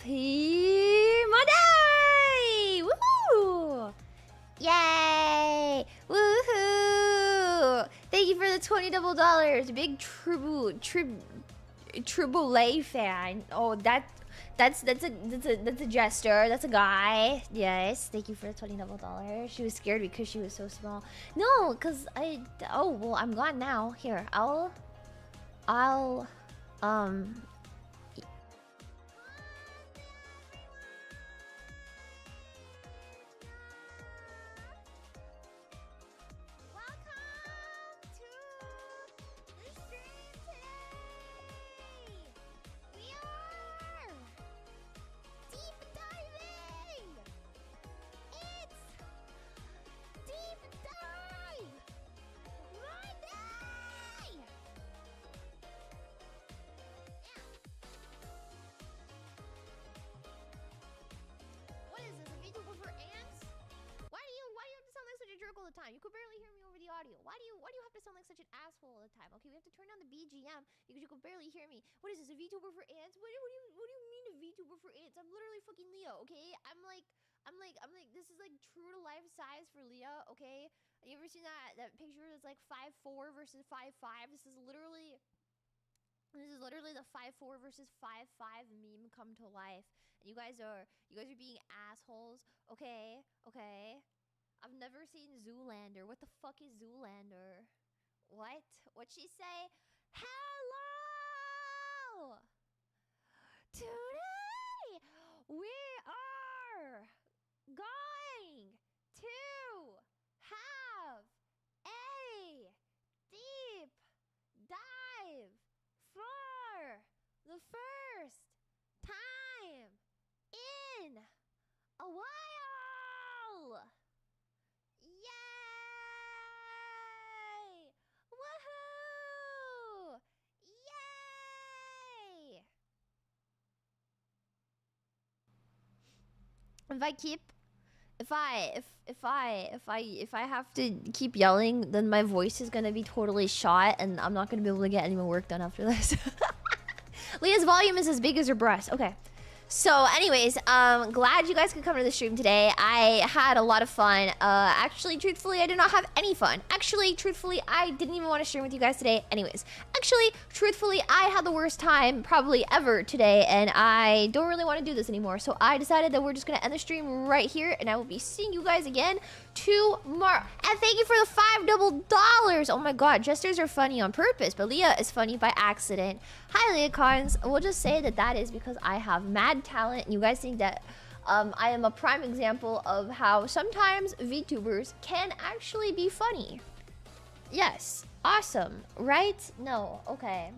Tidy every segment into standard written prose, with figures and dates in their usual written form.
Happy Monday! Woohoo! Yay! Woohoo! Thank you for the $20 double dollars. Big Triboulet fan. Oh, that's a jester. That's a guy. Yes. Thank you for the $20 double dollars. She was scared because she was so small. No, cause oh well, I'm gone now. Here, I'll all the time. You could barely hear me over the audio. Why do you have to sound like such an asshole all the time? Okay, we have to turn down the BGM because you could barely hear me. What is this, a VTuber for ants? What do you mean a VTuber for ants? I'm literally fucking Lia, okay? I'm like this is like true to life size for Lia, okay? You ever seen that picture that's like 5'4" versus 5'5"? This is literally the 5'4" versus 5'5" meme come to life. And you guys are being assholes, okay? Okay. I've never seen Zoolander. What the fuck is Zoolander? What? What'd she say? Hello! Today, we are going to have a deep dive for the first time in a while! Yay! Woohoo! Yay! If I have to keep yelling, then my voice is gonna be totally shot, and I'm not gonna be able to get any more work done after this. Lia's volume is as big as her breast. Okay. So anyways, glad you guys could come to the stream today. I had a lot of fun. Actually, truthfully, I did not have any fun. Actually, truthfully, I didn't even want to stream with you guys today anyways. Actually, truthfully, I had the worst time probably ever today, and I don't really want to do this anymore. So I decided that we're just going to end the stream right here, and I will be seeing you guys again tomorrow. And thank you for the $5 double dollars. Oh my god, jesters are funny on purpose, but Lia is funny by accident. Hi, Lia Cons. We'll just say that is because I have mad talent, and you guys think that I am a prime example of how sometimes VTubers can actually be funny. Yes, awesome, right? No, okay.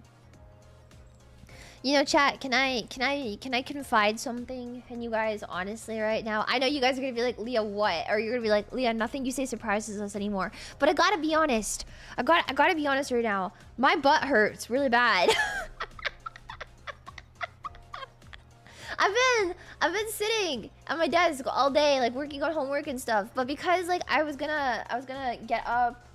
You know, chat, can I confide something in you guys honestly right now? I know you guys are gonna be like, Lia, what? Or you're gonna be like, Lia, nothing you say surprises us anymore. But I gotta be honest. I gotta be honest right now. My butt hurts really bad. I've been sitting at my desk all day, like working on homework and stuff. But because like I was gonna get up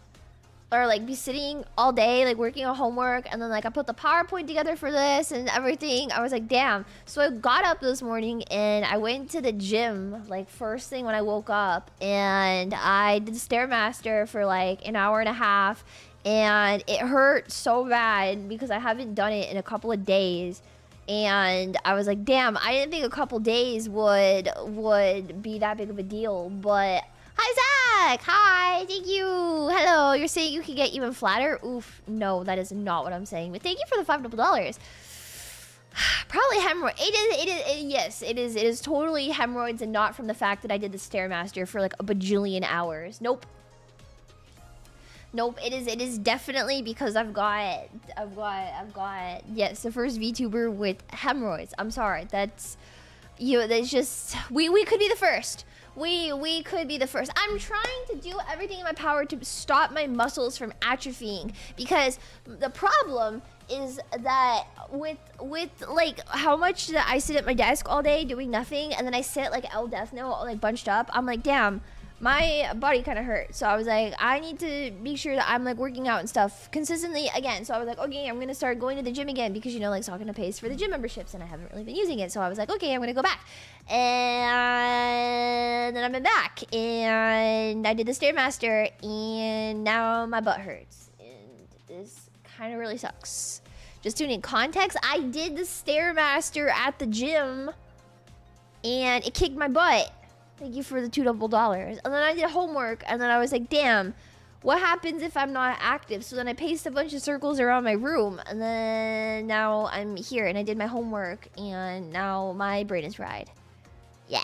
or like be sitting all day like working on homework, and then like I put the PowerPoint together for this and everything, I was like, damn. So I got up this morning and I went to the gym like first thing when I woke up, and I did the Stairmaster for like an hour and a half, and it hurt so bad because I haven't done it in a couple of days. And I was like, damn, I didn't think a couple days would be that big of a deal. But hi, Zach. Hi, thank you. Hello. You're saying you can get even flatter? Oof, no, that is not what I'm saying. But thank you for the $5 double dollars. Probably hemorrhoid. Yes, it is totally hemorrhoids, and not from the fact that I did the Stairmaster for like a bajillion hours. Nope. Nope, it is definitely because I've got yes, the first VTuber with hemorrhoids. I'm sorry, that's that's just we could be the first. We could be the first. I'm trying to do everything in my power to stop my muscles from atrophying, because the problem is that with like how much that I sit at my desk all day doing nothing, and then I sit like El Death Note like bunched up, I'm like, damn, my body kind of hurt. So I was like, I need to make sure that I'm like working out and stuff consistently again. So I was like, okay, I'm gonna start going to the gym again because, you know, like Saga pays for the gym memberships and I haven't really been using it. So I was like, okay, I'm gonna go back. And then I've been back and I did the Stairmaster and now my butt hurts. And this kind of really sucks. Just to need context, I did the Stairmaster at the gym and it kicked my butt. Thank you for the $2 double dollars. And then I did homework and then I was like, damn, what happens if I'm not active? So then I paced a bunch of circles around my room and then now I'm here and I did my homework and now my brain is fried. Yeah.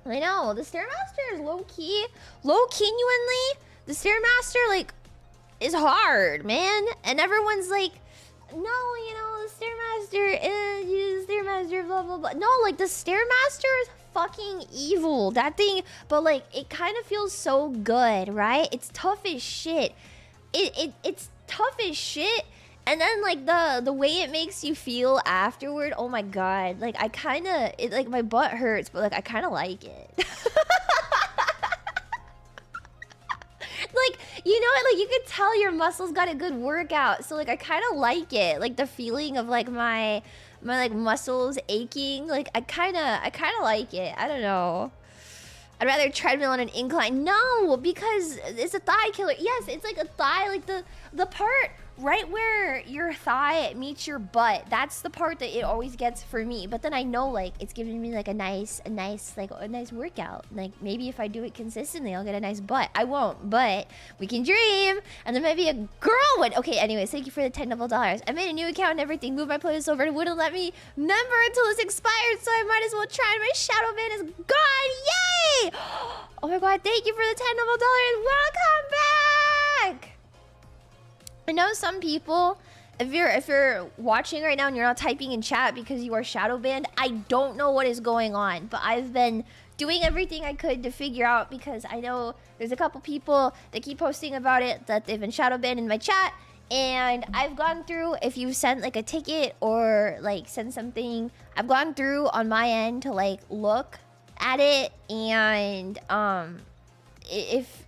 I know, the Stairmaster is low-key. Genuinely, the Stairmaster, like, is hard, man. And everyone's like, no, you know, the Stairmaster is Stairmaster, blah, blah, blah. No, like, the Stairmaster is fucking evil. That thing, but, like, it kind of feels so good, right? It's tough as shit. It's tough as shit. And then, like, the way it makes you feel afterward, oh my god. Like, I kind of, like, my butt hurts, but, like, I kind of like it. Like, you know what? Like, you could tell your muscles got a good workout. So, like, I kind of like it. Like, the feeling of, like, my like, muscles aching. Like, I kind of like it. I don't know. I'd rather treadmill on an incline. No, because it's a thigh killer. Yes, it's like a thigh, like the part right where your thigh meets your butt. That's the part that it always gets for me. But then I know, like, it's giving me like a nice workout. Like, maybe if I do it consistently, I'll get a nice butt. I won't, but we can dream. And then maybe a girl would. Okay, anyways, thank you for the $10 double dollars. I made a new account and everything. Moved my playlist over. It wouldn't let me member until it's expired, so I might as well try. My Shadowban is gone. Yay! Oh my god, thank you for the $10 double dollars. Welcome back! I know some people, if you're watching right now and you're not typing in chat because you are shadow banned, I don't know what is going on, but I've been doing everything I could to figure out because I know there's a couple people that keep posting about it, that they've been shadow banned in my chat, and I've gone through, if you sent like a ticket or like send something, I've gone through on my end to like look at it, and if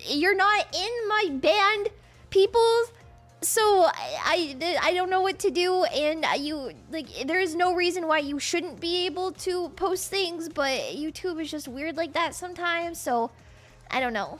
you're not in my band, peoples, so I don't know what to do, and there's no reason why you shouldn't be able to post things, but YouTube is just weird like that sometimes, so I don't know,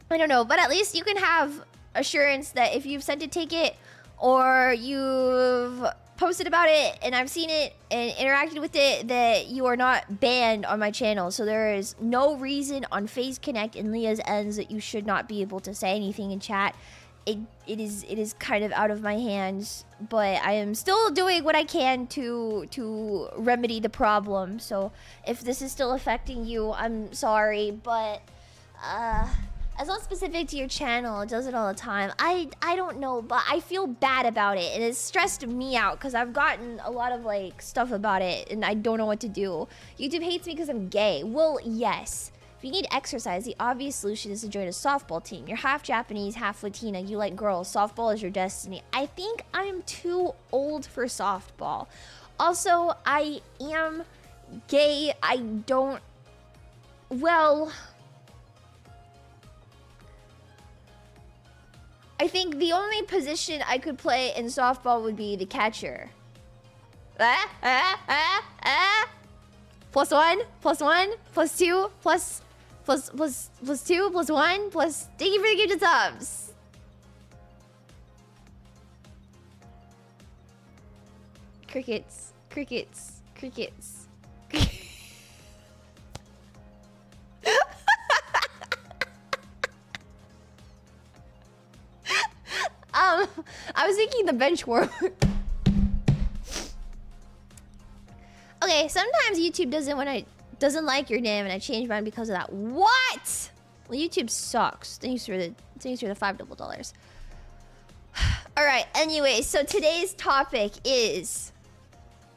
but at least you can have assurance that if you've sent a ticket or you've posted about it and I've seen it and interacted with it, that you are not banned on my channel. So there is no reason on Phase Connect and Lia's ends that you should not be able to say anything in chat. It is kind of out of my hands, but I am still doing what I can to remedy the problem. So if this is still affecting you, I'm sorry, but it's not specific to your channel. It does it all the time. I don't know, but I feel bad about it. And it's stressed me out because I've gotten a lot of like stuff about it and I don't know what to do. YouTube hates me because I'm gay. Well, yes. If you need exercise, the obvious solution is to join a softball team. You're half Japanese, half Latina. You like girls. Softball is your destiny. I think I am too old for softball. Also, I am gay. I don't... Well... I think the only position I could play in softball would be the catcher. Plus one, plus one, plus two, plus 2, plus 1, plus... Thank you for the gift of subs. Crickets, crickets, crickets. I was thinking the bench warmer. Okay, sometimes YouTube doesn't like your name and I change mine because of that. What? Well, YouTube sucks. Thanks for the $5 double dollars. All right. Anyway, so today's topic is...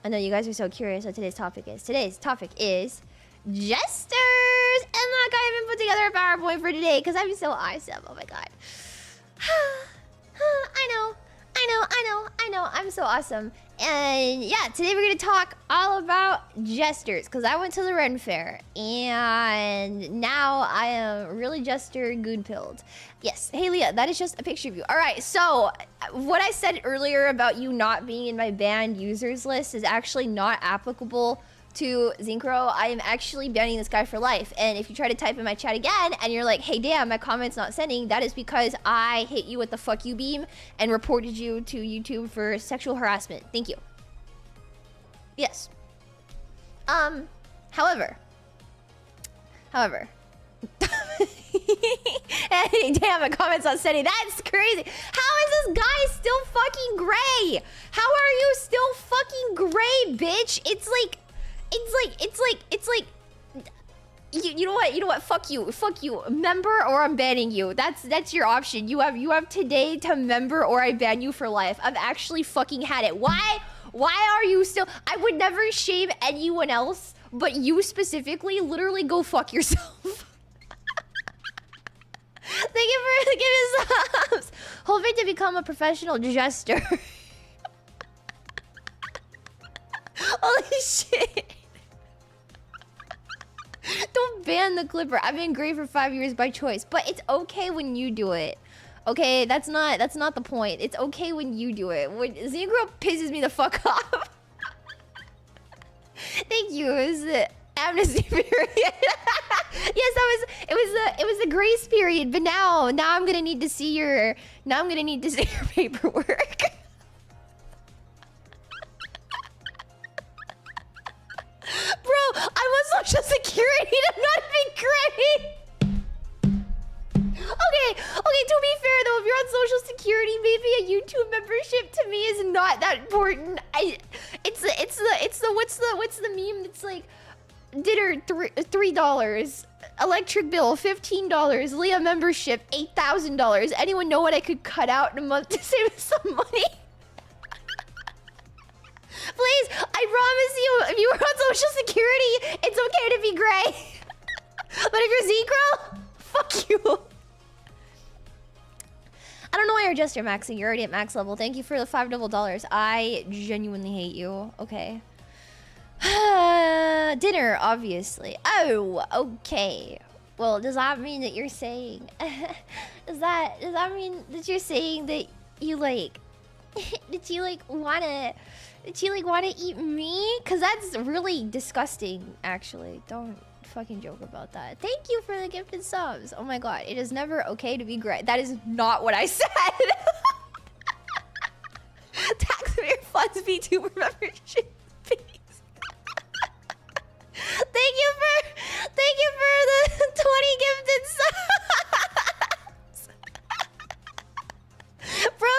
I know you guys are so curious what today's topic is. Today's topic is Jesters. And look, I haven't put together a PowerPoint for today because I'm so awesome. Oh my god. I know. I'm so awesome. And yeah, today we're gonna talk all about jesters, because I went to the Ren Fair and now I am really jester good pilled. Yes, hey Lia, that is just a picture of you. All right, so what I said earlier about you not being in my banned users list is actually not applicable to Zincro. I am actually banning this guy for life. And if you try to type in my chat again and you're like, hey, damn, my comment's not sending, that is because I hit you with the fuck you beam and reported you to YouTube for sexual harassment. Thank you. Yes. However. Hey, damn, my comment's not sending. That's crazy. How is this guy still fucking gray? How are you still fucking gray, bitch? It's like, you know what? Fuck you. Member or I'm banning you. That's your option. You have today to member or I ban you for life. I've actually fucking had it. Why are you still? I would never shame anyone else, but you specifically, literally go fuck yourself. Thank you for giving subs. Hoping to become a professional jester. Holy shit. Don't ban the clipper. I've been gray for 5 years by choice, but it's okay when you do it. Okay, that's not the point. It's okay when you do it. When Zincro pisses me the fuck off. Thank you. It was the amnesty period. Yes, it was the grace period, but now I'm gonna need to see your paperwork. Bro, I'm on social security. I'm not even gray. Okay, to be fair though, if you're on social security, maybe a YouTube membership to me is not that important. It's the what's the meme that's like dinner $3, electric bill $15, Lia membership $8,000. Anyone know what I could cut out in a month to save some money? Please, I promise you, if you were on social security, it's okay to be gray. But if you're Zincro, fuck you. I don't know why you're Jester-maxxing. You're already at max level. Thank you for the $5 double. I genuinely hate you. Okay. Dinner, obviously. Oh, okay. Well, does that mean that you're saying... does that mean that you're saying that you like... Did you like wanna eat me? Cause that's really disgusting, actually. Don't fucking joke about that. Thank you for the gifted subs. Oh my god, it is never okay to be gray. That is not what I said. Taxpayer funds VTuber membership fees. Thank you for the 20 gifted subs. Bro,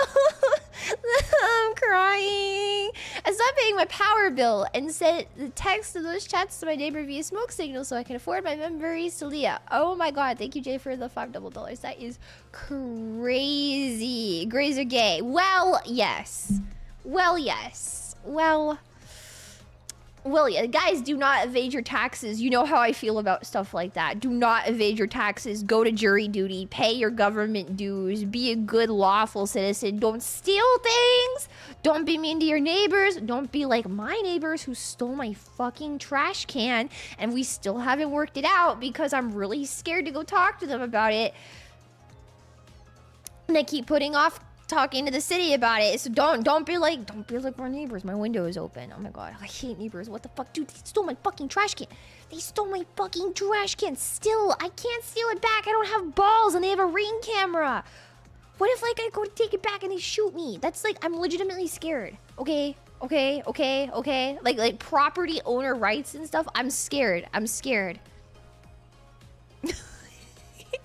I'm crying. I stopped paying my power bill and sent the text of those chats to my neighbor via smoke signal so I can afford my memories to Lia. Oh my god, thank you Jay for the $5 double. That is crazy. Grays are gay. Well, yes. Well, yeah, guys, do not evade your taxes. You know how I feel about stuff like that. Do not evade your taxes. Go to jury duty. Pay your government dues. Be a good, lawful citizen. Don't steal things. Don't be mean to your neighbors. Don't be like my neighbors who stole my fucking trash can. And we still haven't worked it out because I'm really scared to go talk to them about it. And they keep putting off talking to the city about it. So don't be like my neighbors. My window is open. Oh my god, I hate neighbors. What the fuck, dude? They stole my fucking trash can. Still, I can't steal it back. I don't have balls and they have a ring camera. What if like I go to take it back and they shoot me? That's like, I'm legitimately scared. Okay. Like property owner rights and stuff. I'm scared.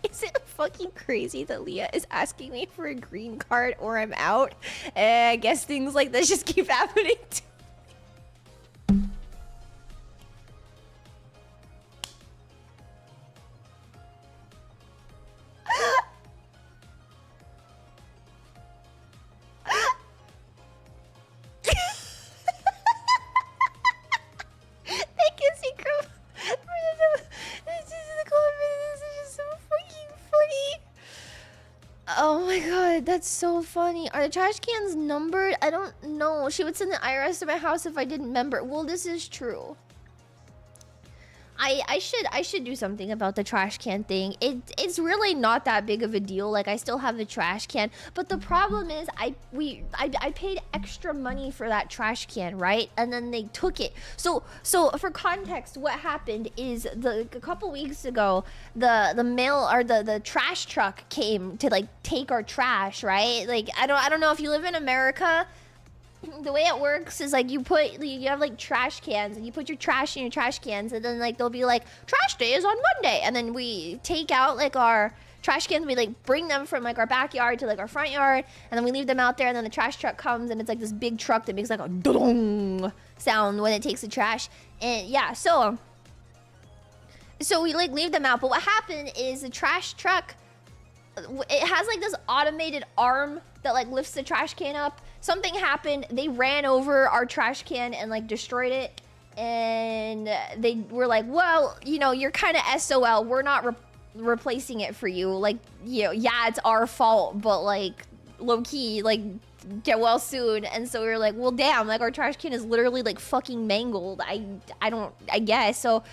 Is it fucking crazy that Lia is asking me for a green card or I'm out? I guess things like this just keep happening to me. Thank you, Secret. Oh my god, That's so funny. Are the trash cans numbered? I don't know. She would send the IRS to my house if I didn't remember. Well, this is true. I should do something about the trash can thing. It's really not that big of a deal. Like, I still have the trash can, but the problem is I paid extra money for that trash can, right? And then they took it. So for context, what happened is a couple weeks ago, the mail or the trash truck came to like take our trash, right? Like, I don't know if you live in America. The way it works is like you have like trash cans and you put your trash in your trash cans, and then like they'll be like, trash day is on Monday, and then we take out like our trash cans, we like bring them from like our backyard to like our front yard, and then we leave them out there, and then the trash truck comes and it's like this big truck that makes like a dong sound when it takes the trash. And yeah, so we like leave them out, but what happened is the trash truck, it has like this automated arm that like lifts the trash can up. Something happened, they ran over our trash can and like destroyed it, and they were like, well, you know, you're kind of SOL, we're not replacing it for you. Like, you know, yeah, it's our fault, but like low-key, like, get well soon. And so we were like, well, damn, like our trash can is literally like fucking mangled. I guess. So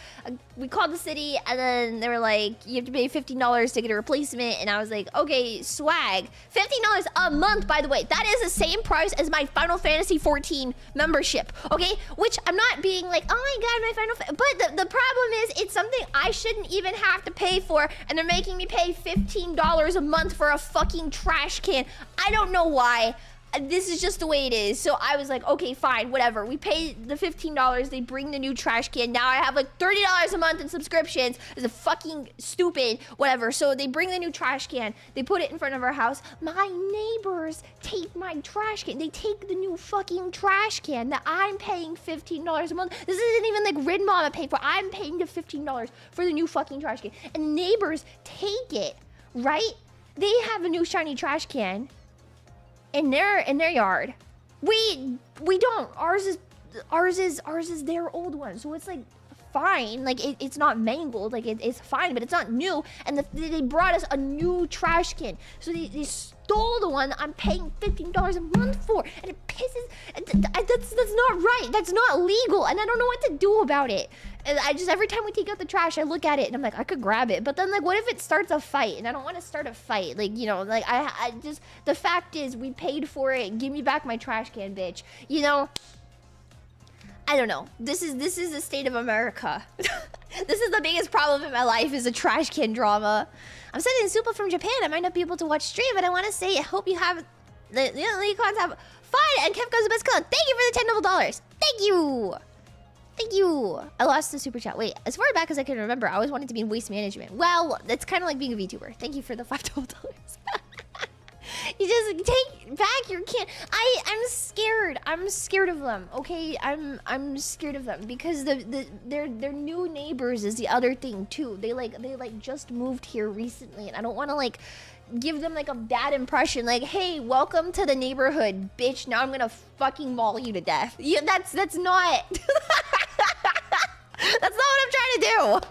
we called the city, and then they were like, you have to pay $15 to get a replacement. And I was like, okay, swag. $15 a month, by the way. That is the same price as my Final Fantasy 14 membership, okay? Which I'm not being like, oh my god, my but the problem is it's something I shouldn't even have to pay for, and they're making me pay $15 a month for a fucking trash can. I don't know why. This is just the way it is. So I was like, okay, fine, whatever. We pay the $15. They bring the new trash can. Now I have like $30 a month in subscriptions. It's a fucking stupid, whatever. So they bring the new trash can. They put it in front of our house. My neighbors take my trash can. They take the new fucking trash can that I'm paying $15 a month. This isn't even like Rid Mama paid for. I'm paying the $15 for the new fucking trash can. And neighbors take it, right? They have a new shiny trash can in their yard. We don't. Ours is their old one, so it's like fine. Like it's not mangled. Like it's fine, but it's not new. And they brought us a new trash can, so they stole the one that I'm paying $15 a month for, and it pisses. That's not right. That's not legal, and I don't know what to do about it. And I just, every time we take out the trash, I look at it and I'm like, I could grab it. But then like, what if it starts a fight? And I don't want to start a fight. Like, you know, like I just, the fact is we paid for it. Give me back my trash can, bitch. You know, I don't know. This is the state of America. This is the biggest problem in my life, is a trash can drama. I'm sending Supa from Japan. I might not be able to watch stream, but I want to say I hope you have, the Leacons have fun, and Kev goes the best color. Thank you for the $10. Thank you. Thank you. I lost the super chat. Wait, as far back as I can remember, I always wanted to be in waste management. Well, that's kind of like being a VTuber. Thank you for the $5. You just take back your can. I'm scared. I'm scared of them. Okay, I'm scared of them because their new neighbors is the other thing too. They just moved here recently, and I don't want to like give them like a bad impression. Like, hey, welcome to the neighborhood, bitch. Now I'm gonna fucking maul you to death. Yeah, that's not. That's not what I'm trying to do.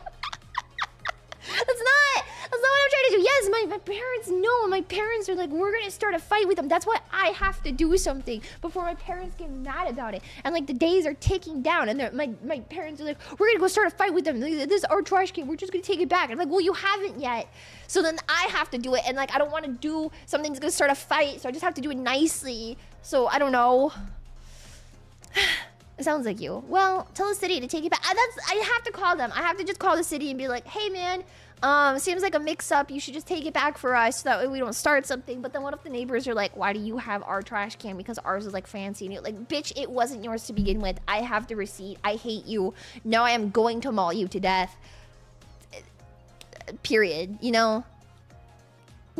That's not what I'm trying to do. Yes, my parents know. My parents are like, we're gonna start a fight with them. That's why I have to do something before my parents get mad about it. And like the days are ticking down, and my parents are like, we're gonna go start a fight with them. This is our trash can. We're just gonna take it back. And I'm like, well, you haven't yet. So then I have to do it, and like I don't want to do something that's gonna start a fight. So I just have to do it nicely. So I don't know. It sounds like you. Well, tell the city to take it back. I have to call them. I have to just call the city and be like, hey man, seems like a mix-up. You should just take it back for us so that way we don't start something. But then what if the neighbors are like, why do you have our trash can? Because ours is like fancy. And you're like, bitch, it wasn't yours to begin with. I have the receipt. I hate you. Now I am going to maul you to death. Period. You know?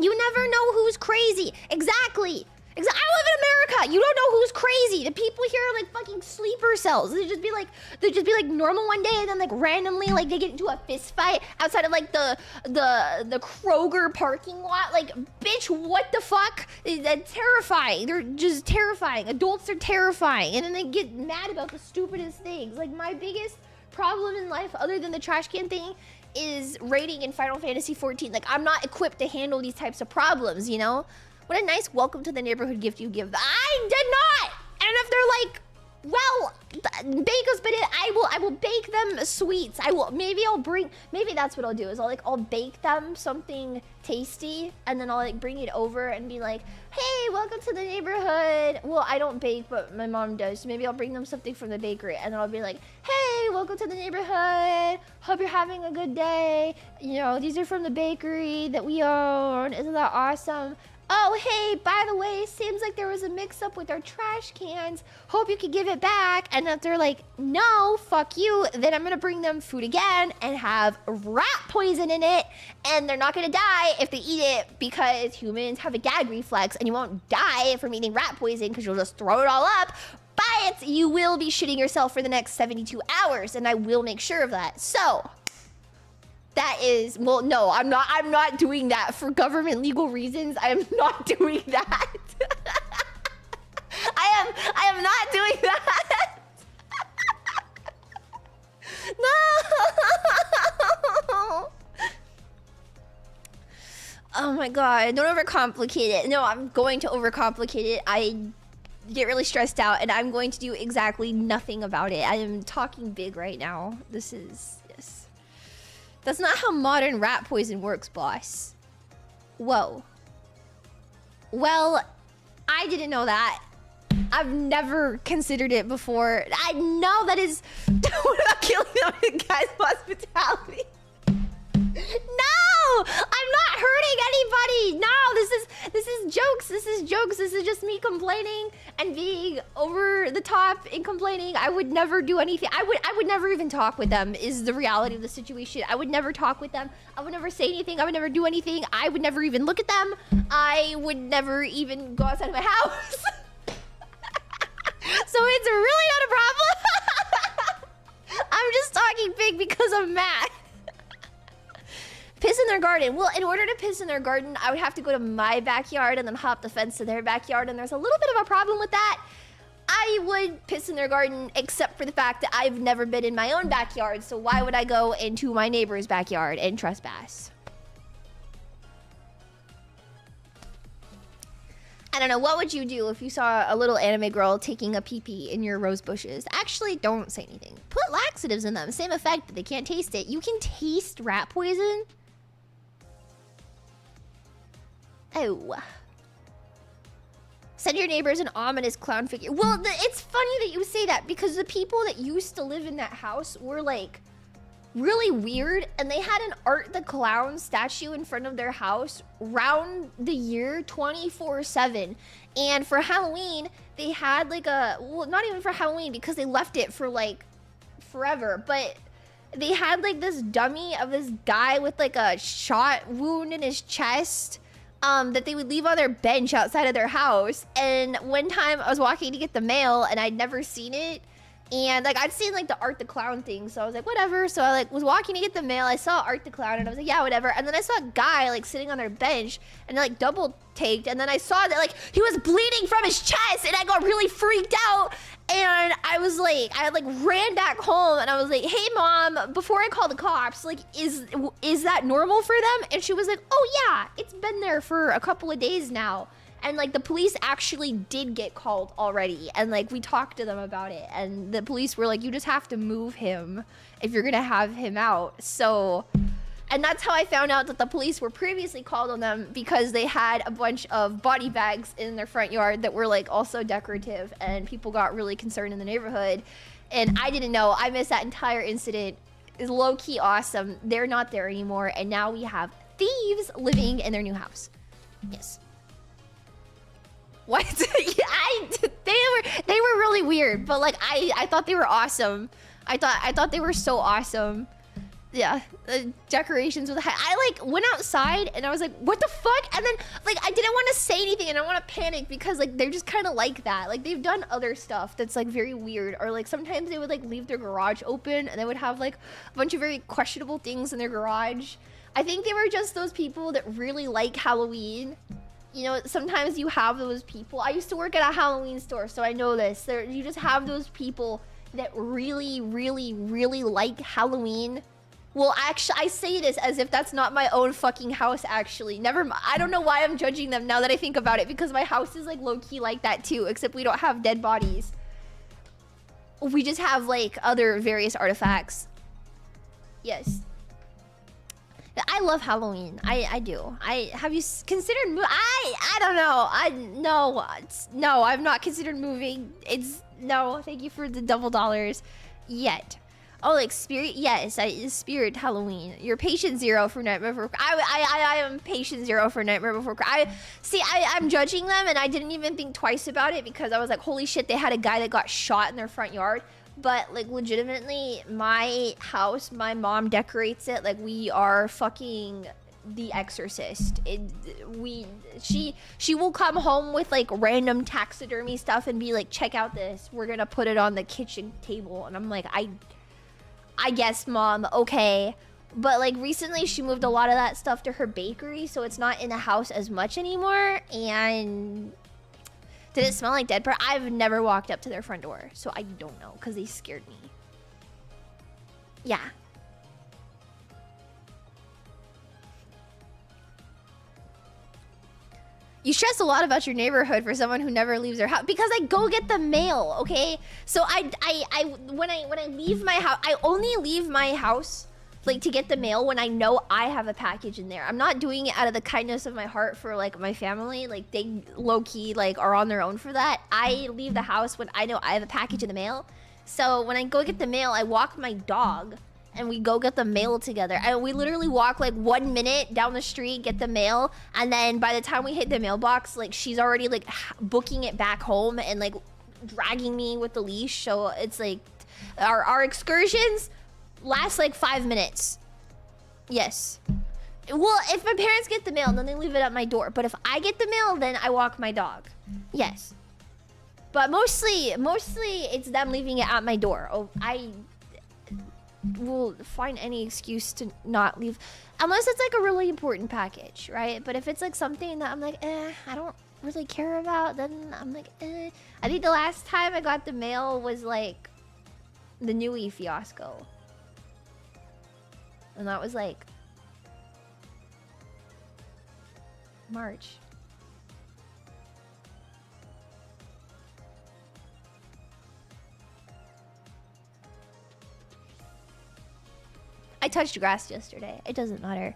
You never know who's crazy. Exactly. I live in America. You don't know who's crazy. The people here are like fucking sleeper cells. They just be like normal one day, and then like randomly like they get into a fist fight outside of like the Kroger parking lot. Like, bitch, what the fuck? That's terrifying. They're just terrifying. Adults are terrifying, and then they get mad about the stupidest things. Like, my biggest problem in life, other than the trash can thing, is raiding in Final Fantasy 14. Like, I'm not equipped to handle these types of problems, you know? What a nice welcome to the neighborhood gift you give. I did not! And if they're like, well, bake us, but I will bake them sweets. Maybe that's what I'll do is I'll bake them something tasty and then I'll like bring it over and be like, hey, welcome to the neighborhood. Well, I don't bake, but my mom does. So maybe I'll bring them something from the bakery and then I'll be like, hey, welcome to the neighborhood. Hope you're having a good day. You know, these are from the bakery that we own. Isn't that awesome? Oh, hey, by the way, seems like there was a mix-up with our trash cans. Hope you could give it back. And if they're like, no, fuck you, then I'm gonna bring them food again and have rat poison in it. And they're not gonna die if they eat it because humans have a gag reflex and you won't die from eating rat poison because you'll just throw it all up. But you will be shitting yourself for the next 72 hours and I will make sure of that. So... that is, well, no, I'm not doing that for government legal reasons. I am not doing that. I am not doing that. No. Oh my God, don't overcomplicate it. No, I'm going to overcomplicate it. I get really stressed out and I'm going to do exactly nothing about it. I am talking big right now. This is, yes. That's not how modern rat poison works, boss. Whoa. Well, I didn't know that. I've never considered it before. I know that is... What about killing them in guys' hospitality? No! I'm not hurting anybody! No, this is jokes. This is jokes. This is just me complaining and being over the top in complaining. I would never do anything. I would never even talk with them is the reality of the situation. I would never talk with them. I would never say anything. I would never do anything. I would never even look at them. I would never even go outside of my house. So it's really not a problem. I'm just talking big because I'm mad. Piss in their garden. Well, in order to piss in their garden, I would have to go to my backyard and then hop the fence to their backyard, and there's a little bit of a problem with that. I would piss in their garden, except for the fact that I've never been in my own backyard, so why would I go into my neighbor's backyard and trespass? I don't know, what would you do if you saw a little anime girl taking a pee-pee in your rose bushes? Actually, don't say anything. Put laxatives in them, same effect, but they can't taste it. You can taste rat poison? Oh. Send your neighbors an ominous clown figure. Well, it's funny that you say that because the people that used to live in that house were like really weird, and they had an Art the Clown statue in front of their house round the year 24/7. And for Halloween, they had like a, well, not even for Halloween because they left it for like forever, but they had like this dummy of this guy with like a shot wound in his chest that they would leave on their bench outside of their house. And one time I was walking to get the mail and I'd never seen it. And like I'd seen like the Art the Clown thing, so I was like, whatever. So I like was walking to get the mail. I saw Art the Clown and I was like, yeah, whatever. And then I saw a guy like sitting on their bench and like double taked. And then I saw that like he was bleeding from his chest, and I got really freaked out. And I was like, I like ran back home and I was like, hey mom, before I call the cops, like is that normal for them? And she was like, oh yeah, it's been there for a couple of days now. And like the police actually did get called already, and like we talked to them about it, and the police were like, you just have to move him if you're gonna have him out. So, and that's how I found out that the police were previously called on them, because they had a bunch of body bags in their front yard that were like also decorative, and people got really concerned in the neighborhood. And I didn't know. I missed that entire incident. It's low-key awesome. They're not there anymore, and now we have thieves living in their new house. Yes. What? Yeah, they were really weird, but like I thought they were awesome. I thought they were so awesome. Yeah, the decorations with the hat. I like went outside and I was like, what the fuck? And then like I didn't want to say anything and I want to panic because like they're just kind of like that. Like they've done other stuff that's like very weird, or like sometimes they would like leave their garage open and they would have like a bunch of very questionable things in their garage. I think they were just those people that really like Halloween. You know, sometimes you have those people. I used to work at a Halloween store, so I know this. You just have those people that really, really, really like Halloween. Well, actually, I say this as if that's not my own fucking house, actually. Never mind. I don't know why I'm judging them now that I think about it, because my house is, like, low-key like that, too, except we don't have dead bodies. We just have, like, other various artifacts. Yes. I love Halloween. I do. Have you considered I don't know. No, I've not considered moving. No, thank you for the double dollars. Yet. Oh, like Spirit? Yes, Spirit Halloween. You're patient 0 for Nightmare Before I am patient 0 for Nightmare Before I'm judging them, and I didn't even think twice about it because I was like, holy shit, they had a guy that got shot in their front yard. But, like, legitimately, my house, my mom decorates it like we are fucking The Exorcist. She will come home with, like, random taxidermy stuff and be like, check out this. We're gonna put it on the kitchen table. And I'm like, I guess, Mom, okay. But, like, recently she moved a lot of that stuff to her bakery, so it's not in the house as much anymore. And did it smell like dead bird? I've never walked up to their front door, so I don't know, because they scared me. Yeah. You stress a lot about your neighborhood for someone who never leaves their house, because I go get the mail, okay? So when I leave my house, I only leave my house like to get the mail when I know I have a package in there. I'm not doing it out of the kindness of my heart for like my family. Like they low-key like are on their own for that. I leave the house when I know I have a package in the mail. So when I go get the mail, I walk my dog and we go get the mail together. And we literally walk like 1 minute down the street, get the mail. And then by the time we hit the mailbox, like she's already like booking it back home and like dragging me with the leash. So it's like our excursions last like 5 minutes. Yes. Well, if my parents get the mail, then they leave it at my door. But if I get the mail, then I walk my dog. Yes. But mostly it's them leaving it at my door. Oh, I will find any excuse to not leave. Unless it's like a really important package, right? But if it's like something that I'm like, I don't really care about, then I'm like, I think the last time I got the mail was like the Nui fiasco. And that was like March. I touched grass yesterday. It doesn't matter.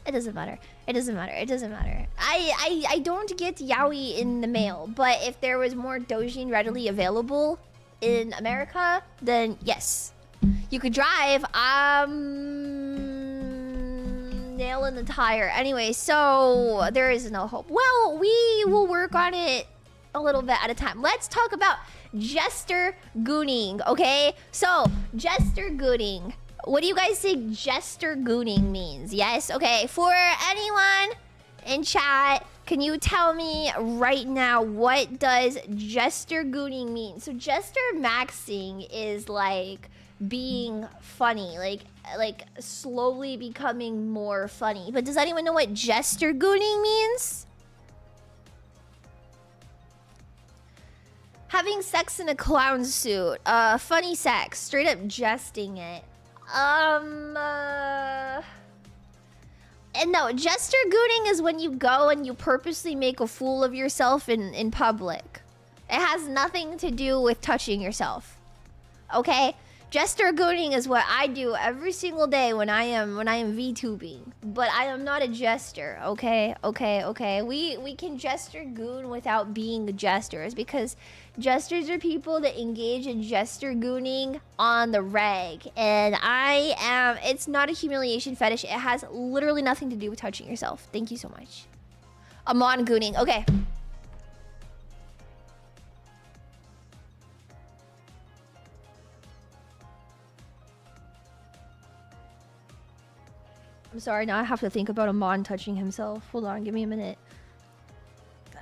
It doesn't matter. It doesn't matter. It doesn't matter. I don't get yaoi in the mail, but if there was more dojin readily available in America, then yes. You could drive. Nail in the tire. Anyway, so there is no hope. Well, we will work on it a little bit at a time. Let's talk about Jester gooning, okay? So, Jester gooning. What do you guys think Jester gooning means? Yes? Okay, for anyone in chat, can you tell me right now what does Jester gooning mean? So, Jester-maxxing is like being funny, like slowly becoming more funny. But does anyone know what Jester gooning means? Having sex in a clown suit. Funny sex. Straight up jesting it. And no, Jester gooning is when you go and you purposely make a fool of yourself in public. It has nothing to do with touching yourself. Okay? Jester gooning is what I do every single day when I am VTubing. But I am not a jester, okay? Okay. We can jester goon without being jesters, because jesters are people that engage in jester gooning on the reg. And it's not a humiliation fetish. It has literally nothing to do with touching yourself. Thank you so much. Amon gooning, okay. I'm sorry, now I have to think about Amon touching himself. Hold on, give me a minute.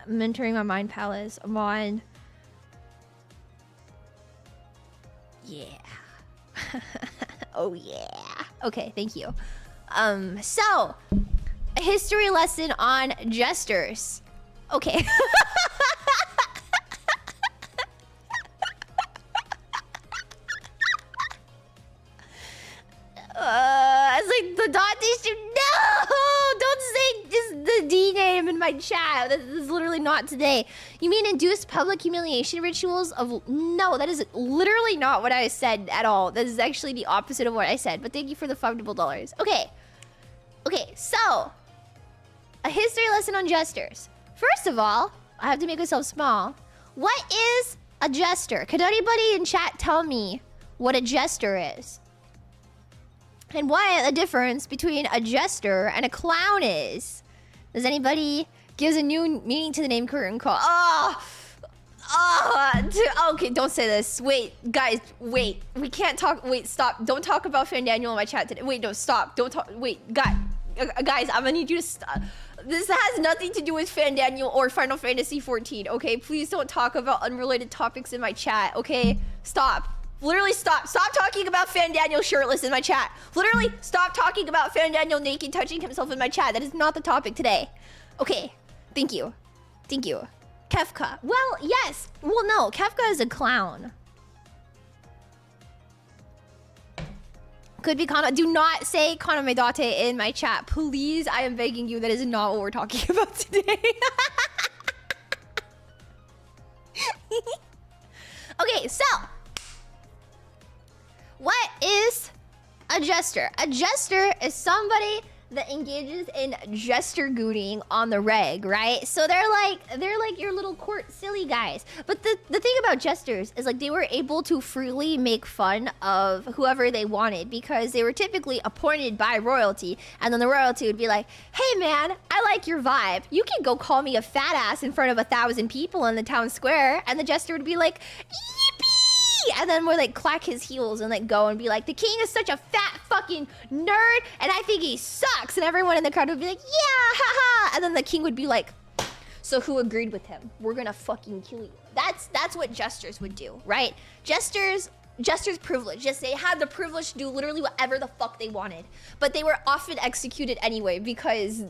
I'm entering my mind palace. Amon. Yeah. Oh yeah. Okay, thank you. So, a history lesson on jesters. Okay. my chat. This is literally not today. You mean induce public humiliation rituals of... No, that is literally not what I said at all. That is actually the opposite of what I said. But thank you for the $5. Okay. Okay, so... a history lesson on jesters. First of all, I have to make myself small. What is a jester? Could anybody in chat tell me what a jester is? And what the difference between a jester and a clown is? Does anybody gives a new meaning to the name curtain call? Okay, don't say this. Wait, guys, wait. We can't talk. Wait, stop. Don't talk about Fandaniel in my chat today. Wait, no, stop. Don't talk. Wait, guys, I'm gonna need you to stop. This has nothing to do with Fandaniel or Final Fantasy 14, okay? Please don't talk about unrelated topics in my chat, okay? Stop. Literally stop. Stop talking about Fandaniel shirtless in my chat. Literally stop talking about Fandaniel naked touching himself in my chat. That is not the topic today. Okay. Thank you. Thank you. Kefka. Well, yes. Well, no. Kefka is a clown. Could be Kana. Do not say Kana Medate in my chat. Please, I am begging you. That is not what we're talking about today. Okay, so... what is a jester? A jester is somebody that engages in jester gooning on the reg, right? So they're like your little court silly guys. But the thing about jesters is like they were able to freely make fun of whoever they wanted because they were typically appointed by royalty, and then the royalty would be like, hey man, I like your vibe. You can go call me a fat ass in front of 1,000 people in the town square. And the jester would be like, yippee! And then we'll like clack his heels and like go and be like, the king is such a fat fucking nerd and I think he sucks. And everyone in the crowd would be like, yeah, haha. And then the king would be like, so who agreed with him? We're gonna fucking kill you. That's what jesters would do, right? Jesters privilege. Yes, they had the privilege to do literally whatever the fuck they wanted. But they were often executed anyway because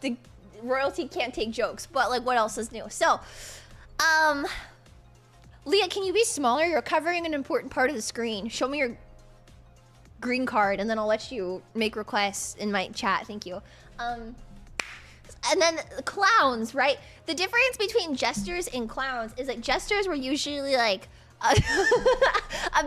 the royalty can't take jokes. But like what else is new? So, Lia, can you be smaller? You're covering an important part of the screen. Show me your green card, and then I'll let you make requests in my chat. Thank you. And then clowns, right? The difference between jesters and clowns is that jesters were usually like a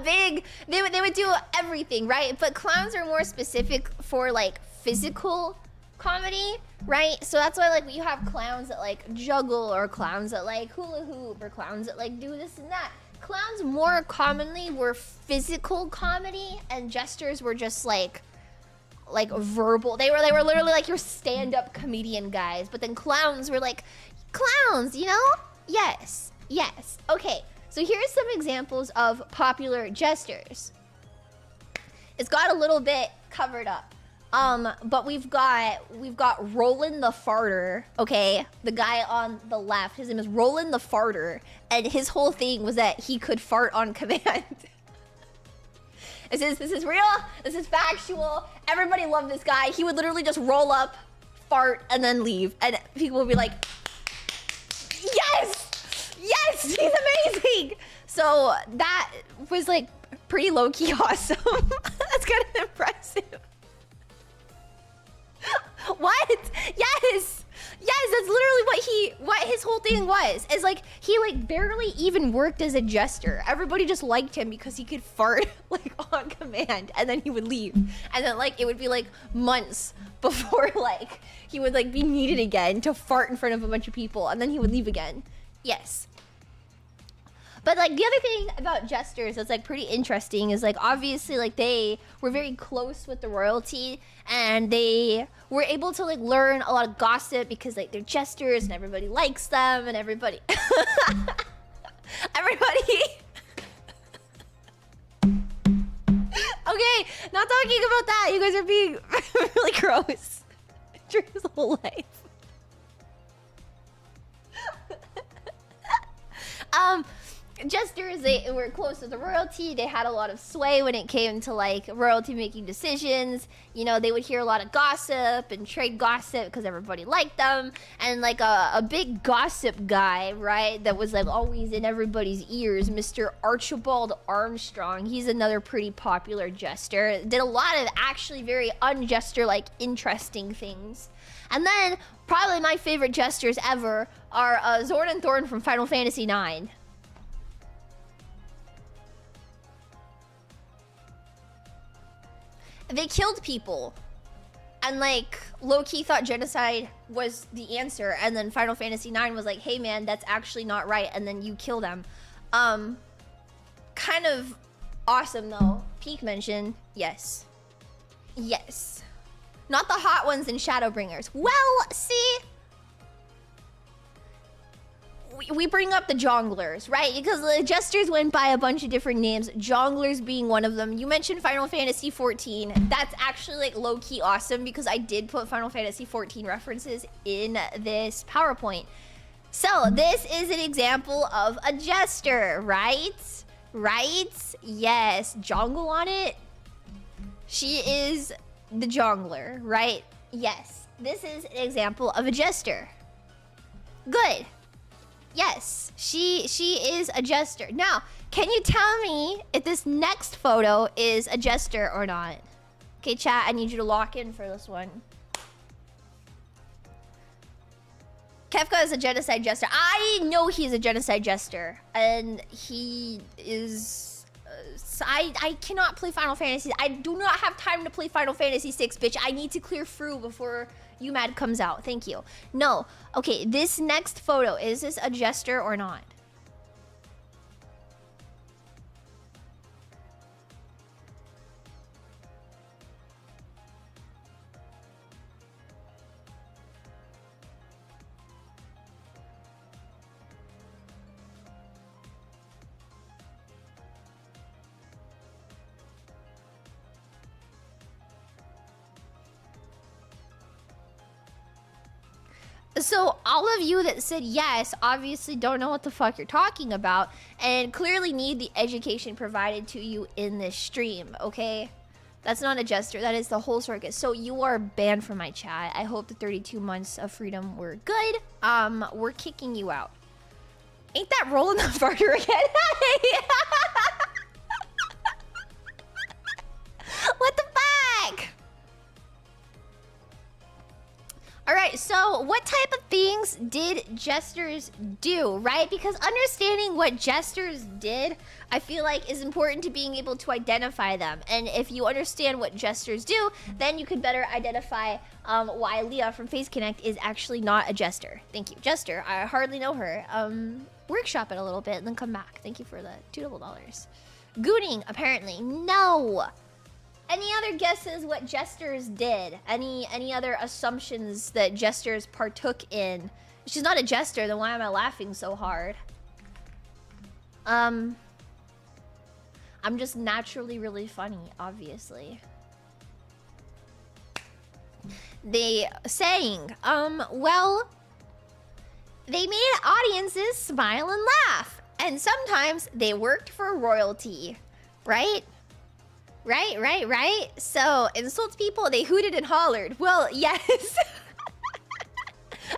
big... They would do everything, right? But clowns are more specific for like physical comedy, right? So that's why like you have clowns that like juggle, or clowns that like hula hoop, or clowns that like do this and that. Clowns more commonly were physical comedy, and jesters were just like verbal. They were literally like your stand-up comedian guys. But then clowns were like clowns, you know? Yes. Okay, so here's some examples of popular jesters. It's got a little bit covered up. But we've got Roland the Farter, okay? The guy on the left, his name is Roland the Farter, and his whole thing was that he could fart on command. This is real, this is factual. Everybody loved this guy. He would literally just roll up, fart, and then leave. And people would be like, yes! Yes, he's amazing! So that was like pretty low-key awesome. That's kind of impressive. What? Yes, that's literally what his whole thing was. Is like he like barely even worked as a jester. Everybody just liked him because he could fart like on command, and then he would leave. And then like it would be like months before like he would like be needed again to fart in front of a bunch of people, and then he would leave again. Yes. But like the other thing about jesters that's like pretty interesting is like obviously like they were very close with the royalty, and they were able to like learn a lot of gossip because like they're jesters and everybody likes them, and everybody Okay, not talking about that. You guys are being really gross. Drew's whole life. Jesters, they were close to the royalty. They had a lot of sway when it came to like royalty making decisions. You know, they would hear a lot of gossip and trade gossip because everybody liked them. And like a big gossip guy, right, that was like always in everybody's ears, Mr. Archibald Armstrong. He's another pretty popular jester. Did a lot of actually very unjester like interesting things. And then Probably my favorite jesters ever are Zorn and Thorn from Final Fantasy IX. They killed people. And like, low-key thought genocide was the answer. And then Final Fantasy IX was like, hey man, that's actually not right. And then you kill them. Kind of awesome though. Peak mention, yes. Yes. Not the hot ones in Shadowbringers. Well, see, we bring up the jonglers, right? Because the jesters went by a bunch of different names, jonglers being one of them. You mentioned Final Fantasy 14. That's actually like low-key awesome because I did put Final Fantasy 14 references in this PowerPoint. So this is an example of a jester, right? Right? Yes. Jongle on it. She is the jongler, right? Yes. This is an example of a jester. Good. Yes, she is a jester. Now, can you tell me if this next photo is a jester or not? Okay, chat, I need you to lock in for this one. Kefka is a genocide jester. I know he's a genocide jester. And he is... I cannot play Final Fantasy. I do not have time to play Final Fantasy 6, bitch. I need to clear through before UMAD comes out. Thank you. No. Okay, this next photo, is this a jester or not? So all of you that said yes obviously don't know what the fuck you're talking about and clearly need the education provided to you in this stream, okay? That's not a jester, that is the whole circus. So you are banned from my chat. I hope the 32 months of freedom were good. We're kicking you out. Ain't that rolling the farter again? What the fuck? Alright, so what type of things did jesters do, right? Because understanding what jesters did, I feel like is important to being able to identify them. And if you understand what jesters do, then you could better identify why Lia from Face Connect is actually not a jester. Thank you. Jester, I hardly know her. Workshop it a little bit and then come back. Thank you for the $2. Gooning, apparently. No! Any other guesses what jesters did? Any other assumptions that jesters partook in? If she's not a jester, then why am I laughing so hard? I'm just naturally really funny, obviously. They saying, well, they made audiences smile and laugh. And sometimes they worked for royalty, right? Right. So, insult people, they hooted and hollered. Well, yes.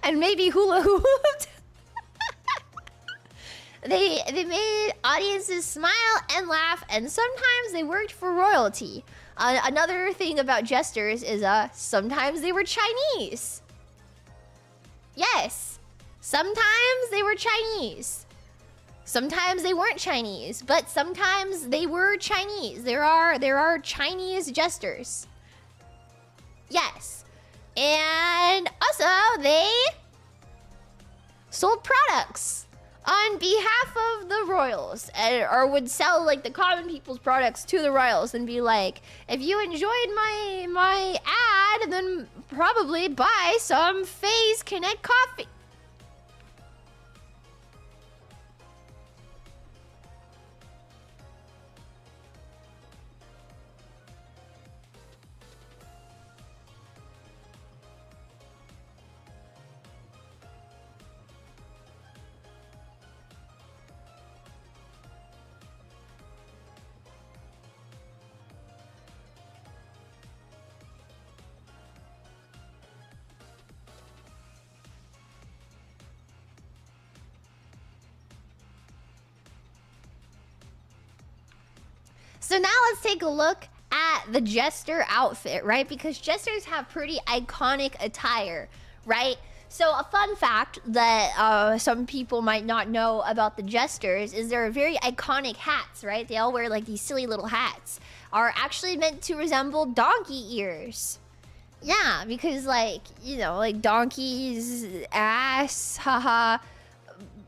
And maybe hula hooped. They made audiences smile and laugh, and sometimes they worked for royalty. Another thing about jesters is sometimes they were Chinese. Yes. Sometimes they were Chinese. Sometimes they weren't Chinese, but sometimes they were Chinese. There are Chinese jesters. Yes. And also they sold products on behalf of the royals, or would sell like the common people's products to the royals and be like, if you enjoyed my ad, then probably buy some Phase Connect coffee. So now let's take a look at the jester outfit, right? Because jesters have pretty iconic attire, right? So a fun fact that some people might not know about the Jesters is they're very iconic hats, right? They all wear like these silly little hats. Are actually meant to resemble donkey ears. Yeah, because like, you know, like donkeys, ass, haha,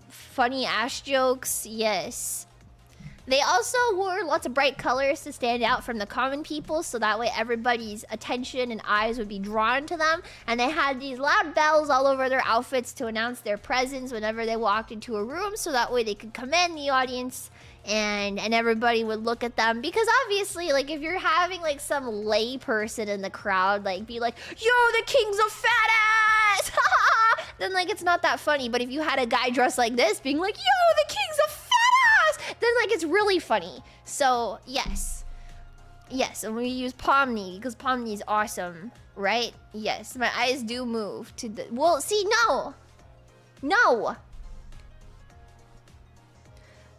funny ass jokes, yes. They also wore lots of bright colors to stand out from the common people, so that way everybody's attention and eyes would be drawn to them. And they had these loud bells all over their outfits to announce their presence whenever they walked into a room, so that way they could command the audience and everybody would look at them. Because obviously, like, if you're having like some lay person in the crowd, like, be like, yo, the king's a fat ass, then like it's not that funny. But if you had a guy dressed like this being like, yo, the king's a fat ass, then like it's really funny. So yes, and we use Pomni because Pomni is awesome, right? Yes, my eyes do move to the, well, see, no,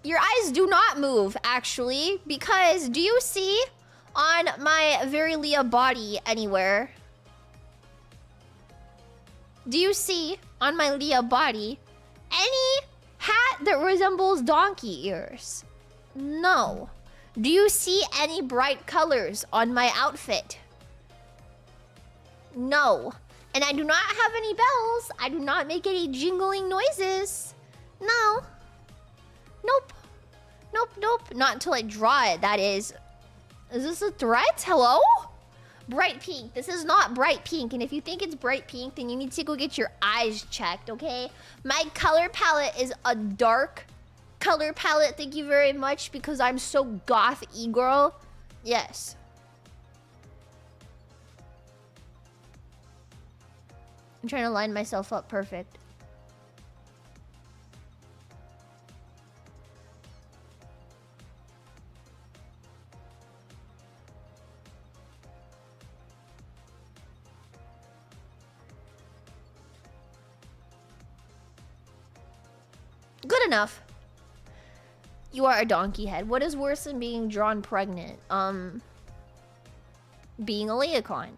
your eyes do not move, actually, because do you see on my very Lia body anywhere? Do you see on my Lia body any hat that resembles donkey ears? No. Do you see any bright colors on my outfit? No. And I do not have any bells. I do not make any jingling noises. No. Nope. Not until I draw it, that is. Is this a threat? Hello? Bright pink. This is not bright pink. And if you think it's bright pink, then you need to go get your eyes checked, okay? My color palette is a dark color palette. Thank you very much, because I'm so goth e-girl. Yes. I'm trying to line myself up perfect. Good enough. You are a donkey head. What is worse than being drawn pregnant? Being a leocon.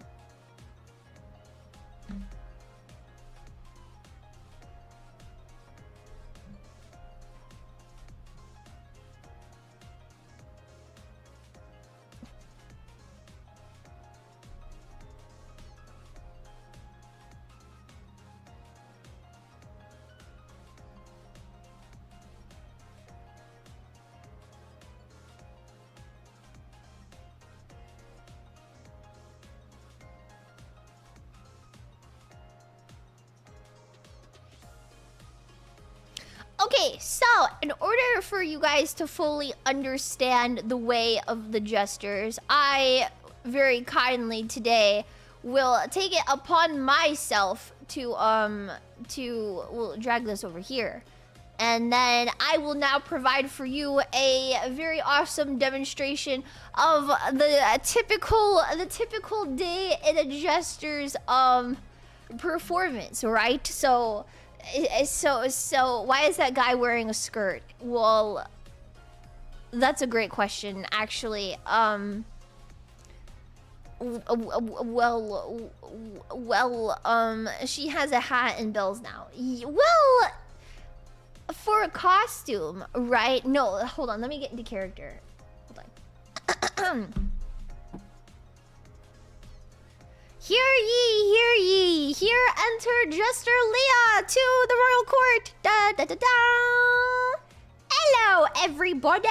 Okay, so in order for you guys to fully understand the way of the Jesters, I very kindly today will take it upon myself to we'll drag this over here. And then I will now provide for you a very awesome demonstration of the typical day in a Jester's performance, right? So why is that guy wearing a skirt? Well, that's a great question, actually. She has a hat and bells now. Well, for a costume, right? No, hold on, let me get into character. Hold on. Hear ye, here enter Jester Lia to the royal court. Da da da da. Hello, everybody.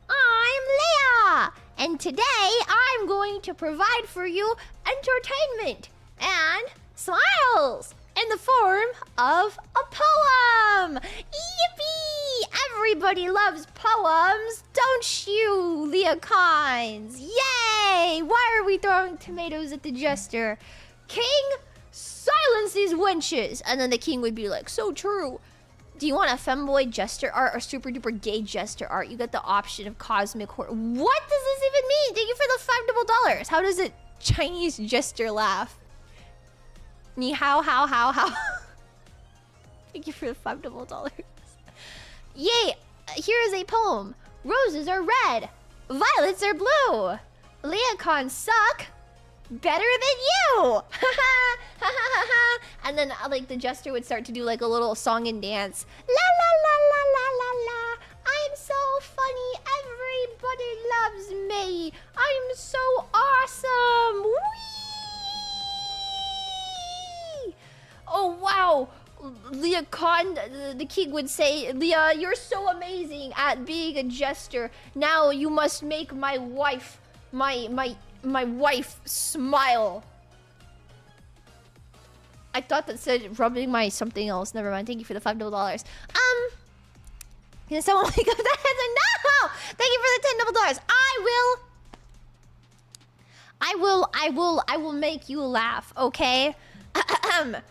I'm Lia, and today I'm going to provide for you entertainment and smiles in the form of a poem. Yippee! Everybody loves poems, don't you, Leokines? Yay! Why are we throwing tomatoes at the Jester? King, silence these wenches! And then the king would be like, so true. Do you want a femboy Jester art or super duper gay Jester art? You get the option of cosmic horror. What does this even mean? Thank you for the $5. How does a Chinese Jester laugh? Ni hao, how? Thank you for the $5. Yay! Here is a poem. Roses are red. Violets are blue. Leocons suck. better than you. And then like the jester would start to do like a little song and dance. La la la la la la la. I'm so funny. Everybody loves me. I'm so awesome. Whee! Oh wow. Lia the king would say, Lia, you're so amazing at being a jester. Now you must make my wife, my wife smile. I thought that said rubbing my something else. Never mind. Thank you for the $5. Can someone wake up that answer? No! Thank you for the $10. I will make you laugh, okay?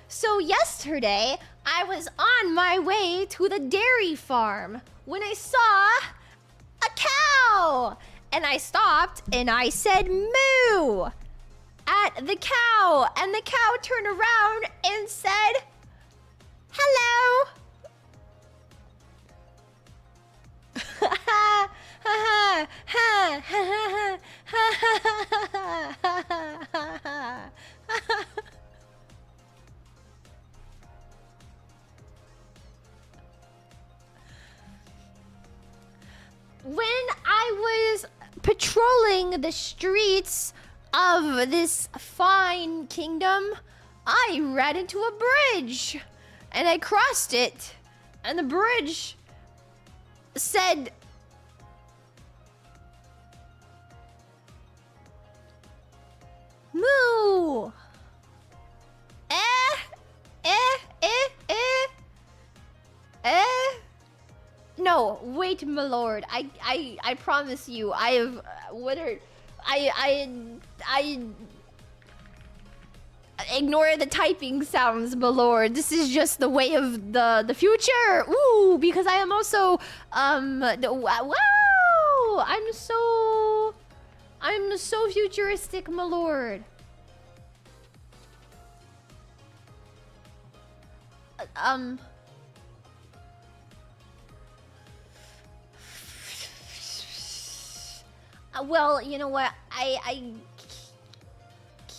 So yesterday, I was on my way to the dairy farm when I saw a cow. And I stopped and I said moo at the cow. And the cow turned around and said, hello. When I was patrolling the streets of this fine kingdom, I ran into a bridge and I crossed it, and the bridge said, moo. No, wait, my lord. I promise you, I have. What are. I ignore the typing sounds, my lord. This is just the way of the future. Ooh, because I am also wow. I'm so futuristic, my lord. Well, you know what? I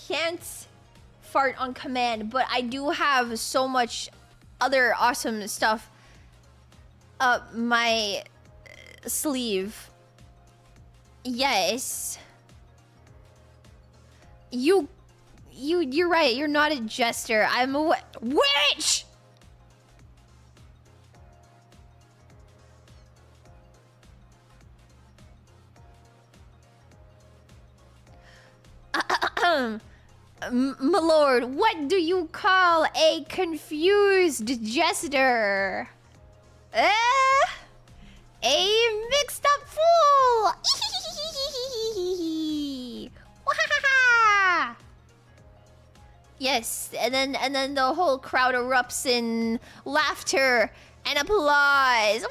can't fart on command, but I do have so much other awesome stuff up my sleeve. Yes. You're right. You're not a jester. I'm a witch. My lord, what do you call a confused jester? A mixed up fool! Yes, and then the whole crowd erupts in laughter and applause.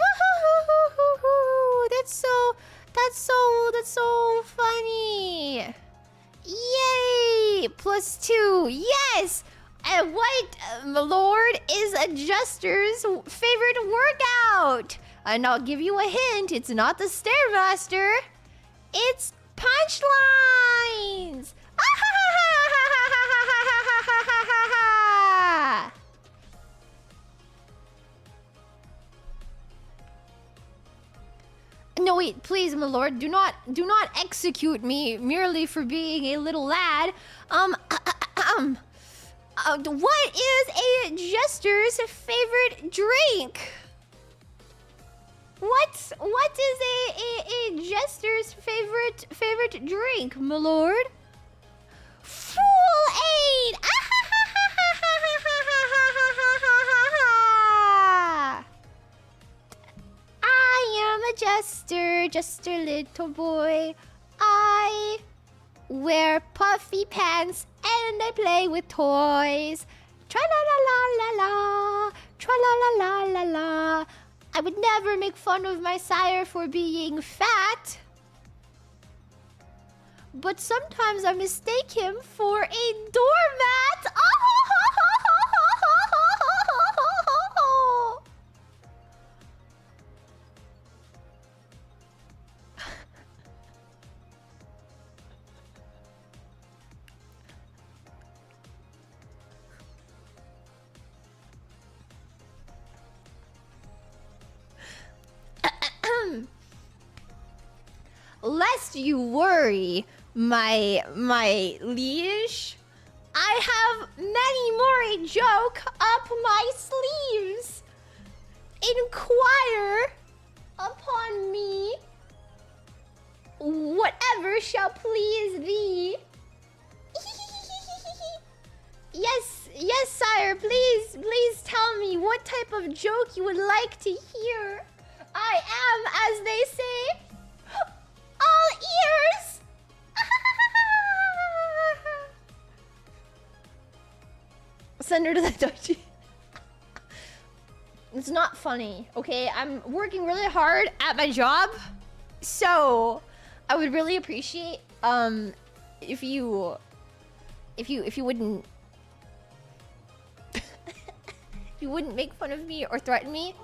That's so funny. Yay! +2. Yes! And what, my lord, is a jester's favorite workout? And I'll give you a hint. It's not the Stairmaster. It's punchlines! No, wait, please, my lord, do not execute me merely for being a little lad. What is a jester's favorite drink? What is a jester's favorite drink, my lord? Fool-Aid! I am a jester little boy. I wear puffy pants and I play with toys. Tra-la-la-la-la-la, tra-la-la-la-la-la. I would never make fun of my sire for being fat. But sometimes I mistake him for a doormat. lest you worry, my liege, I have many more a joke up my sleeves. Inquire upon me, whatever shall please thee. Yes, sire, please tell me what type of joke you would like to hear. I am, as they say, all ears. Send her to the dungeon. It's not funny, okay? I'm working really hard at my job, so I would really appreciate if you wouldn't if you wouldn't make fun of me or threaten me.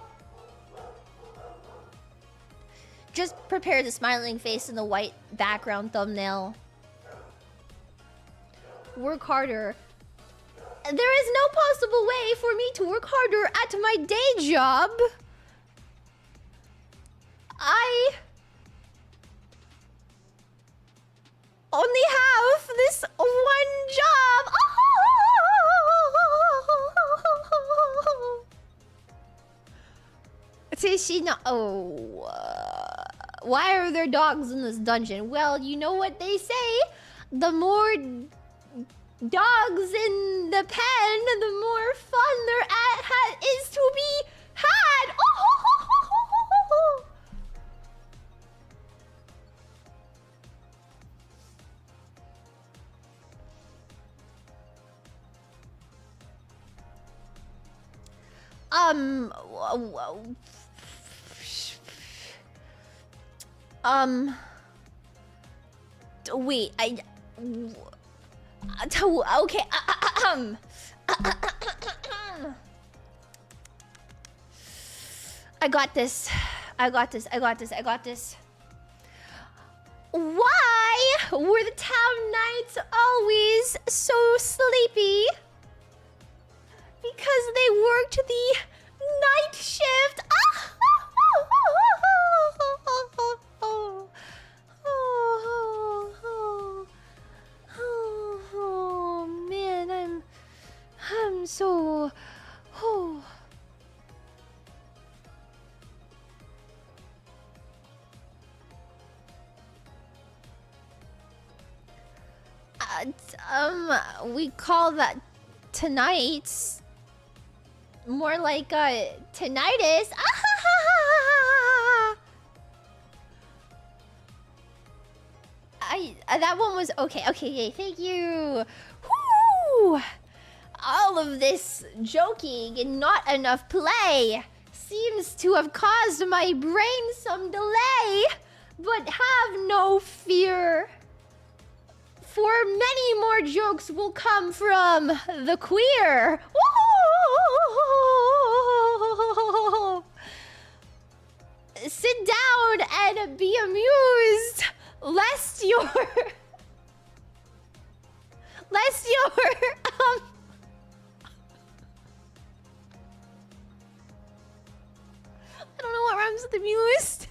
Just prepare the smiling face and the white background thumbnail. Work harder. There is no possible way for me to work harder at my day job. I only have this one job. Why are there dogs in this dungeon? Well, you know what they say. The more dogs in the pen, the more fun there is to be had. Wait, okay, I got this. Why were the town knights always so sleepy? Because they worked the night shift. Oh man, I'm so we call that tonight's more like a tinnitus. That one was okay. Yay, thank you. Whoo! All of this joking and not enough play seems to have caused my brain some delay. But have no fear, for many more jokes will come from the queer. Woo! Sit down and be amused, lest your I don't know what rhymes with amused.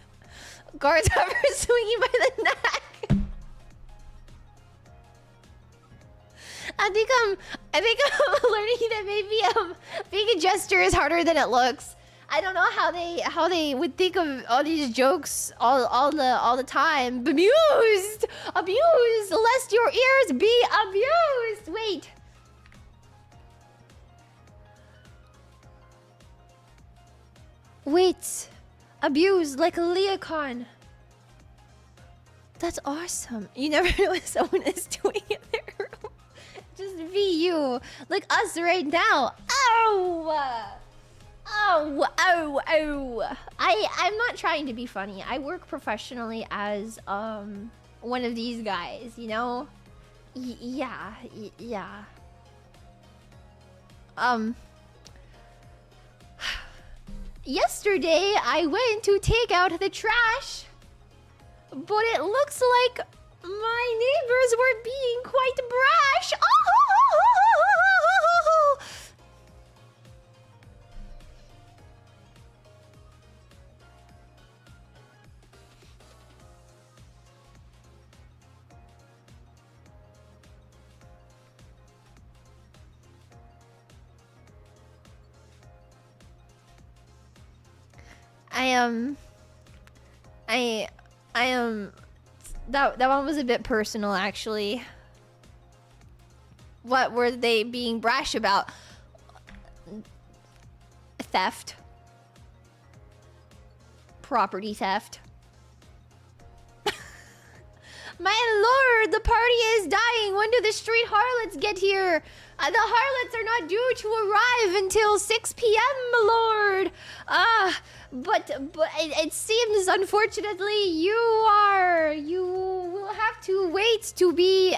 Guards ever swinging by the neck. I think I'm learning that maybe being a jester is harder than it looks. I don't know how they would think of all these jokes all the time. Amused, lest your ears be abused. Wait, abused like a Lia Channel. That's awesome. You never know what someone is doing in their room. Just be you, like us right now. Oh! I'm not trying to be funny. I work professionally as one of these guys, you know? Yeah. Yesterday I went to take out the trash, but it looks like my neighbors were being quite brash. That one was a bit personal, actually. What were they being brash about? Theft. Property theft. My lord, the party is dying. When do the street harlots get here? The harlots are not due to arrive until 6 p.m., my lord. But it seems, unfortunately, you will have to wait to be,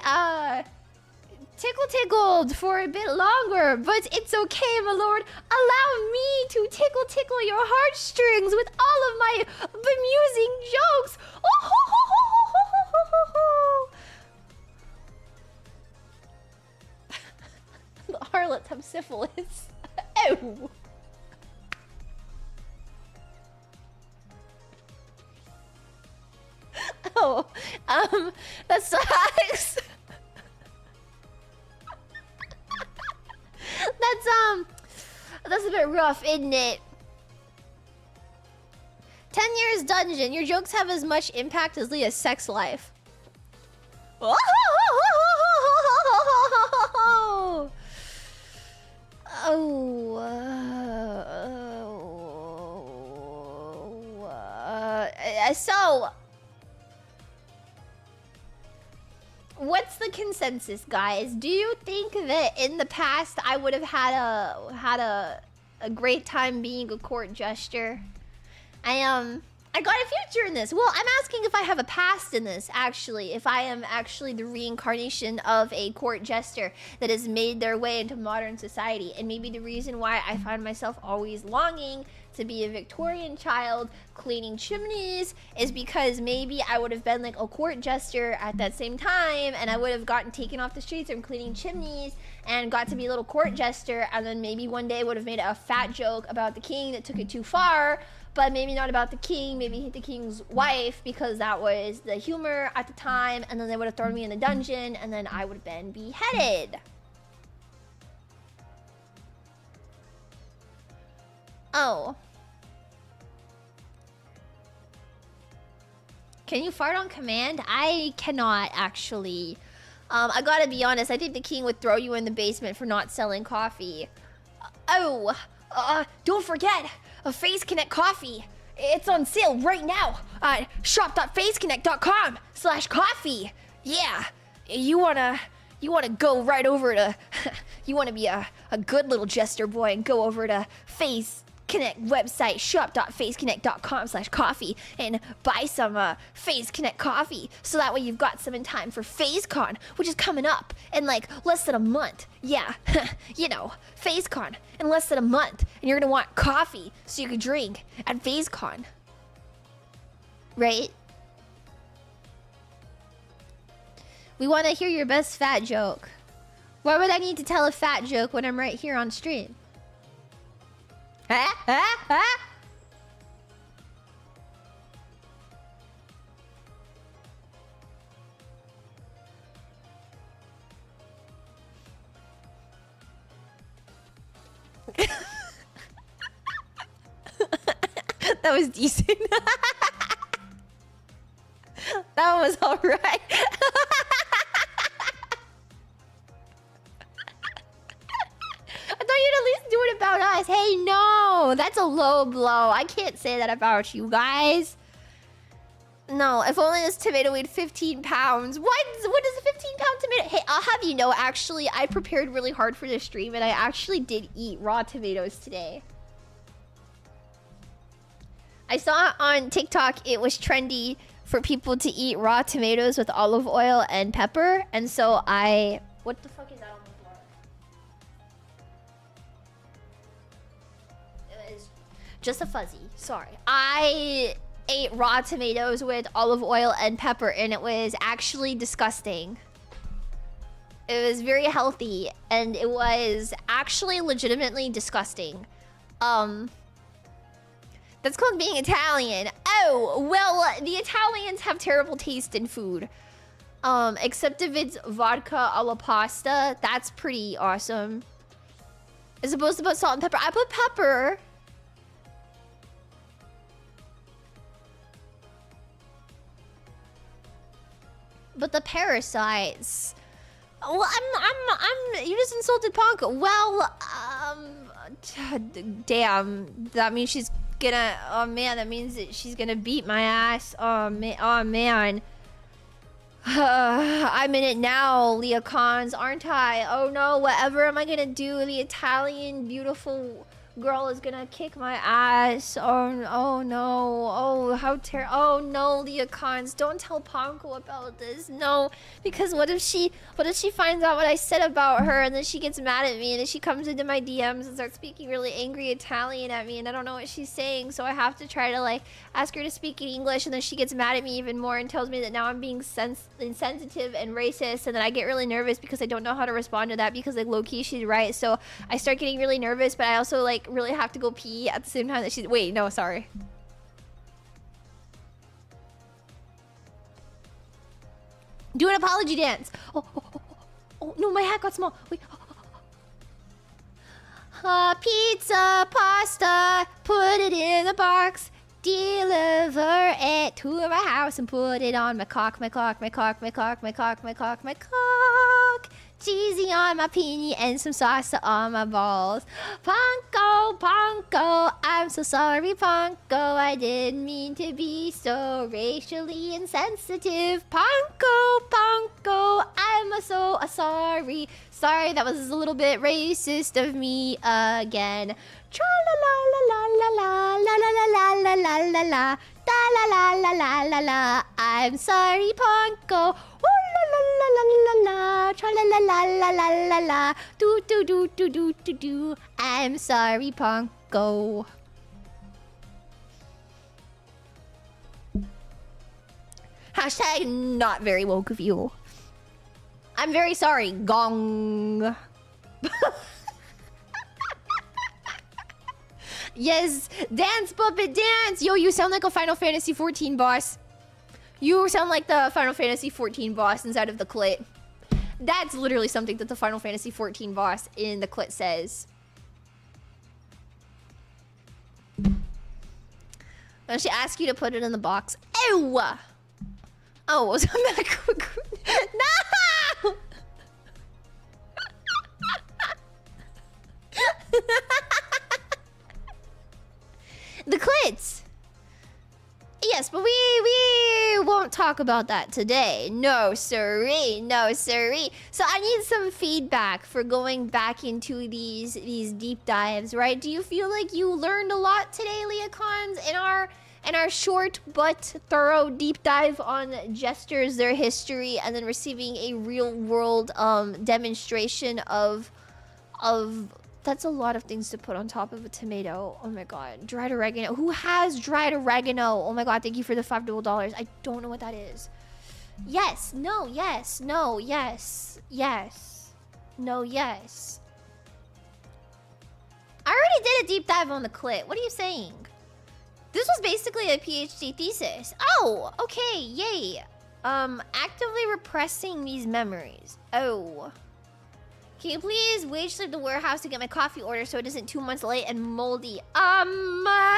tickled for a bit longer. But it's okay, my lord. Allow me to tickle your heartstrings with all of my bemusing jokes. Oh, ho, ho, ho, ho, ho, ho, ho, ho. The harlots have syphilis. Ew. Oh, that sucks. That's a bit rough, isn't it? 10 years dungeon. Your jokes have as much impact as Lia's sex life. So what's the consensus, guys? Do you think that in the past I would have had a great time being a court jester? I got a future in this. Well, I'm asking if I have a past in this, actually. If I am actually the reincarnation of a court jester that has made their way into modern society. And maybe the reason why I find myself always longing to be a Victorian child cleaning chimneys is because maybe I would have been like a court jester at that same time, and I would have gotten taken off the streets from cleaning chimneys and got to be a little court jester, and then maybe one day would have made a fat joke about the king that took it too far, but maybe not about the king, maybe the king's wife, because that was the humor at the time, and then they would have thrown me in the dungeon, and then I would have been beheaded. Oh. Can you fart on command? I cannot, actually. I gotta be honest, I think the king would throw you in the basement for not selling coffee. Don't forget, a Phase Connect coffee. It's on sale right now at shop.phaseconnect.com/coffee. Yeah, you wanna go right over to, you wanna be a good little jester boy and go over to Phase Connect website, shop.phaseconnect.com/coffee, and buy some Phase Connect coffee, so that way you've got some in time for FazeCon, which is coming up in like less than a month. Yeah, you know, FazeCon in less than a month, and you're gonna want coffee so you can drink at FazeCon, right? We want to hear your best fat joke. Why would I need to tell a fat joke when I'm right here on stream? That was decent. That one was alright. I thought you'd at least do it about us. Hey, no, that's a low blow. I can't say that about you guys. No, if only this tomato weighed 15 pounds. What is a 15-pound tomato? Hey, I'll have you know, actually, I prepared really hard for this stream, and I actually did eat raw tomatoes today. I saw on TikTok it was trendy for people to eat raw tomatoes with olive oil and pepper, and so I... What the fuck is that on the floor? It was just a fuzzy. Sorry. I ate raw tomatoes with olive oil and pepper, and it was actually disgusting. It was very healthy, and it was actually legitimately disgusting. That's called being Italian. Oh, well, the Italians have terrible taste in food. Except if it's vodka alla pasta. That's pretty awesome. As opposed to put salt and pepper. I put pepper. But the parasites. Well, you just insulted Ponko. Well, damn. That means she's gonna, oh man, that means that she's gonna beat my ass. Oh man. I'm in it now, Lia Cons, aren't I? Oh no, whatever am I gonna do? The Italian beautiful girl is gonna kick my ass. Oh no. Oh, how terrible. Oh no, Lia Cons, don't tell Ponko about this. No, because what if she finds out what I said about her and then she gets mad at me and then she comes into my DMs and starts speaking really angry Italian at me and I don't know what she's saying, so I have to try to like ask her to speak in English and then she gets mad at me even more and tells me that now I'm being insensitive and racist, and then I get really nervous because I don't know how to respond to that because like low-key she's right, so I start getting really nervous, but I also like really have to go pee at the same time that she's— wait, no, sorry. Do an apology dance. Oh no, my hat got small. Wait. Pizza, pasta, put it in a box, deliver it to my house and put it on my cock. Cheesy on my peenie and some salsa on my balls. Ponko, I'm so sorry, Ponko. I didn't mean to be so racially insensitive. Ponko, I'm so sorry. Sorry, that was a little bit racist of me again. Tra la la la la la la la la la la la la la la la la la la. I'm sorry, Ponko. La la la la, tra la la la la la la la, do. I'm sorry, Ponko. Hashtag not very woke of you. I'm very sorry, gong. Yes, dance, puppet, dance. Yo, you sound like a Final Fantasy 14 boss. You sound like the Final Fantasy 14 boss inside of the clit. That's literally something that the Final Fantasy 14 boss in the clit says. When she asks you to put it in the box. Ew! Oh, was that back? No! The clits! Yes, but we won't talk about that today. No, sirree. No, sirree. So I need some feedback for going back into these deep dives, right? Do you feel like you learned a lot today, Lia Cons, in our short but thorough deep dive on Jesters, their history, and then receiving a real world demonstration of that's a lot of things to put on top of a tomato. Oh my god. Dried oregano. Who has dried oregano? Oh my god, thank you for the $5. I don't know what that is. Yes. No. Yes. No. Yes. Yes. No. Yes. I already did a deep dive on the clit. What are you saying? This was basically a PhD thesis. Oh, okay. Yay. Actively repressing these memories. Oh. Can you please wage slip the warehouse to get my coffee order so it isn't 2 months late and moldy?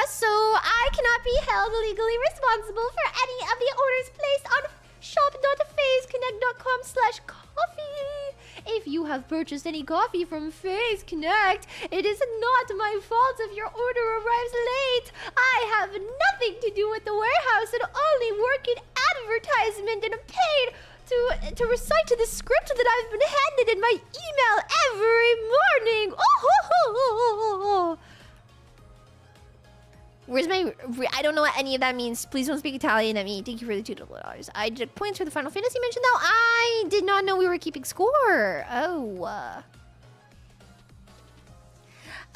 So I cannot be held legally responsible for any of the orders placed on shop.phaseconnect.com/coffee. If you have purchased any coffee from Phase Connect, it is not my fault if your order arrives late. I have nothing to do with the warehouse and only work in advertisement and am paid to recite the script that I've been handed in my email every morning. Oh. Where's my... I don't know what any of that means. Please don't speak Italian at me. Thank you for the $2. I did points for the Final Fantasy mention, though. I did not know we were keeping score. Oh.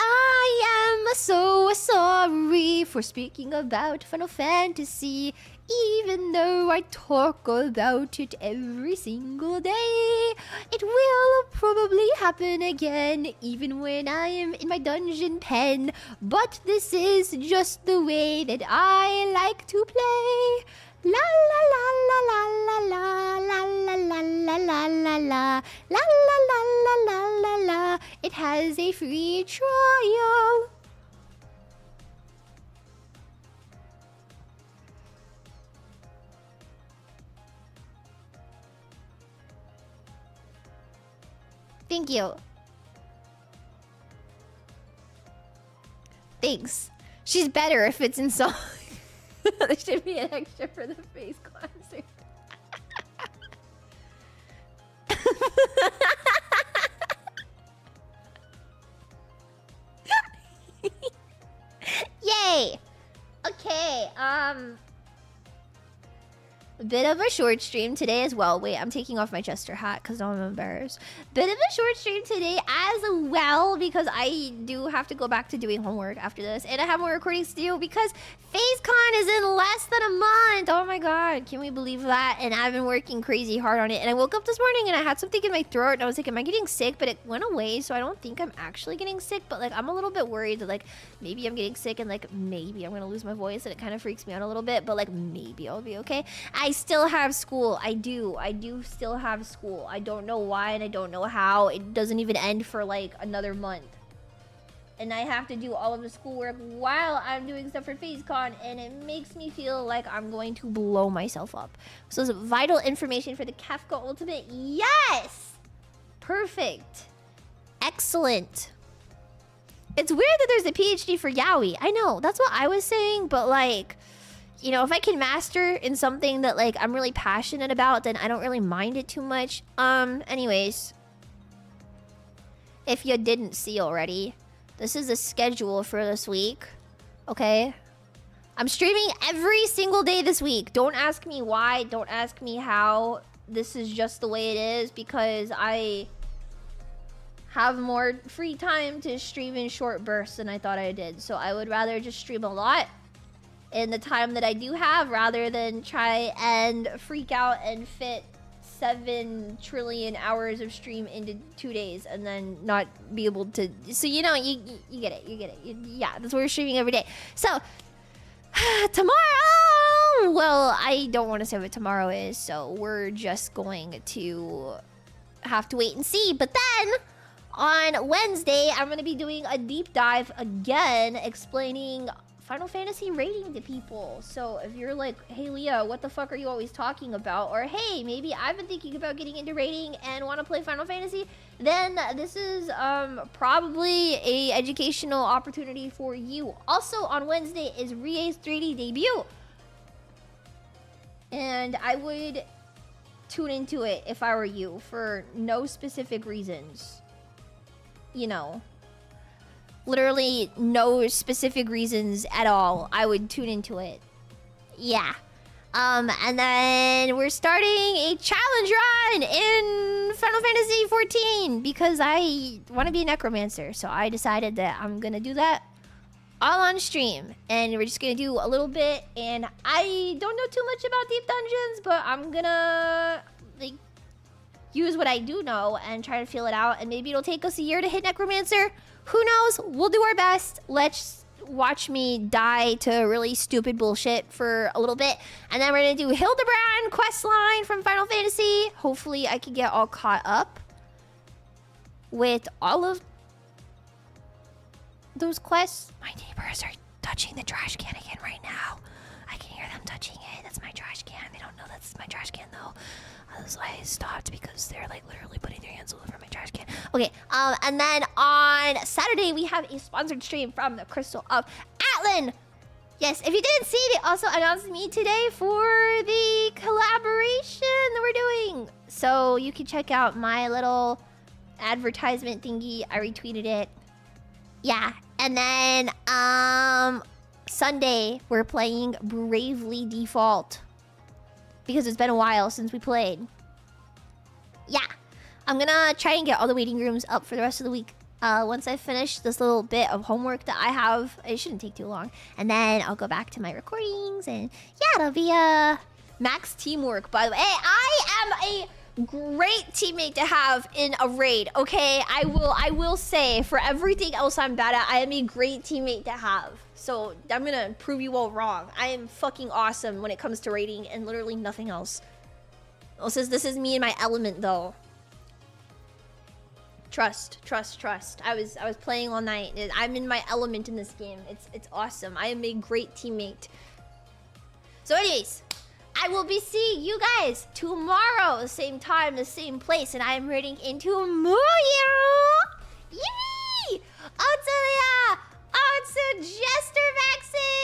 I am so sorry for speaking about Final Fantasy, even though I talk about it every single day. It will probably happen again, even when I am in my dungeon pen. But this is just the way that I like to play. La la la la la la la la la la la la la la la la la la. It has a free trial. Thank you. Thanks. She's better if it's in song. There should be an extra for the face cleanser. Yay! Okay, a bit of a short stream today as well. Wait, I'm taking off my Jester hat because now I'm embarrassed. Bit of a short stream today as well because I do have to go back to doing homework after this. And I have more recordings to do because FaceCon is in less than a month. Oh my god, can we believe that? And I've been working crazy hard on it. And I woke up this morning and I had something in my throat and I was like, am I getting sick? But it went away, so I don't think I'm actually getting sick. But like, I'm a little bit worried that like, maybe I'm getting sick and like, maybe I'm gonna lose my voice. And it kind of freaks me out a little bit. But like, maybe I'll be okay. I still have school. I do still have school. I don't know why and I don't know how. It doesn't even end for like another month. And I have to do all of the schoolwork while I'm doing stuff for FaceCon, and it makes me feel like I'm going to blow myself up. So it's vital information for the Kefka Ultimate. Yes! Perfect. Excellent. It's weird that there's a PhD for Yaoi. I know, that's what I was saying, but like, you know, if I can master in something that like I'm really passionate about, then I don't really mind it too much. Anyways, if you didn't see already, this is the schedule for this week. Okay? I'm streaming every single day this week. Don't ask me why, don't ask me how. This is just the way it is because I have more free time to stream in short bursts than I thought I did. So I would rather just stream a lot in the time that I do have rather than try and freak out and fit 7 trillion hours of stream into 2 days and then not be able to. So you know, you get it, yeah, that's why we're streaming every day. So tomorrow, well, I don't want to say what tomorrow is, so we're just going to have to wait and see. But then on Wednesday, I'm going to be doing a deep dive again, explaining Final Fantasy rating to people. So if you're like, hey Lia, what the fuck are you always talking about? Or hey, maybe I've been thinking about getting into rating and want to play Final Fantasy, then this is probably a educational opportunity for you. Also on Wednesday is Rie's 3D debut. And I would tune into it if I were you for no specific reasons. You know, literally no specific reasons at all. I would tune into it. Yeah. And then we're starting a challenge run in Final Fantasy 14 because I want to be a necromancer. So I decided that I'm going to do that all on stream. And we're just going to do a little bit. And I don't know too much about Deep Dungeons, but I'm going to like use what I do know and try to feel it out. And maybe it'll take us a year to hit necromancer. Who knows? We'll do our best. Let's watch me die to really stupid bullshit for a little bit. And then we're going to do Hildebrand questline from Final Fantasy. Hopefully I can get all caught up with all of those quests. My neighbors are touching the trash can again right now. I can hear them touching it. That's my trash can. They don't know that's my trash can though. That's why I stopped, because they're like literally putting their hands all over my trash can. Okay, and then on Saturday we have a sponsored stream from the Crystal of Atlan. Yes, if you didn't see, they also announced me today for the collaboration that we're doing. So you can check out my little advertisement thingy. I retweeted it. Yeah, and then Sunday we're playing Bravely Default, because it's been a while since we played. Yeah. I'm gonna try and get all the waiting rooms up for the rest of the week. Once I finish this little bit of homework that I have, it shouldn't take too long. And then I'll go back to my recordings and yeah, it'll be max teamwork, by the way. Hey, I am a great teammate to have in a raid, okay? I will say, for everything else I'm bad at, I am a great teammate to have. So I'm gonna prove you all wrong. I am fucking awesome when it comes to raiding and literally nothing else. This is me in my element though. Trust. I was playing all night. I'm in my element in this game. It's awesome. I am a great teammate. So anyways, I will be seeing you guys tomorrow, same time, the same place, and I am reading into Muyu. Yee! Out to Lia! Out to Jester-maxxing!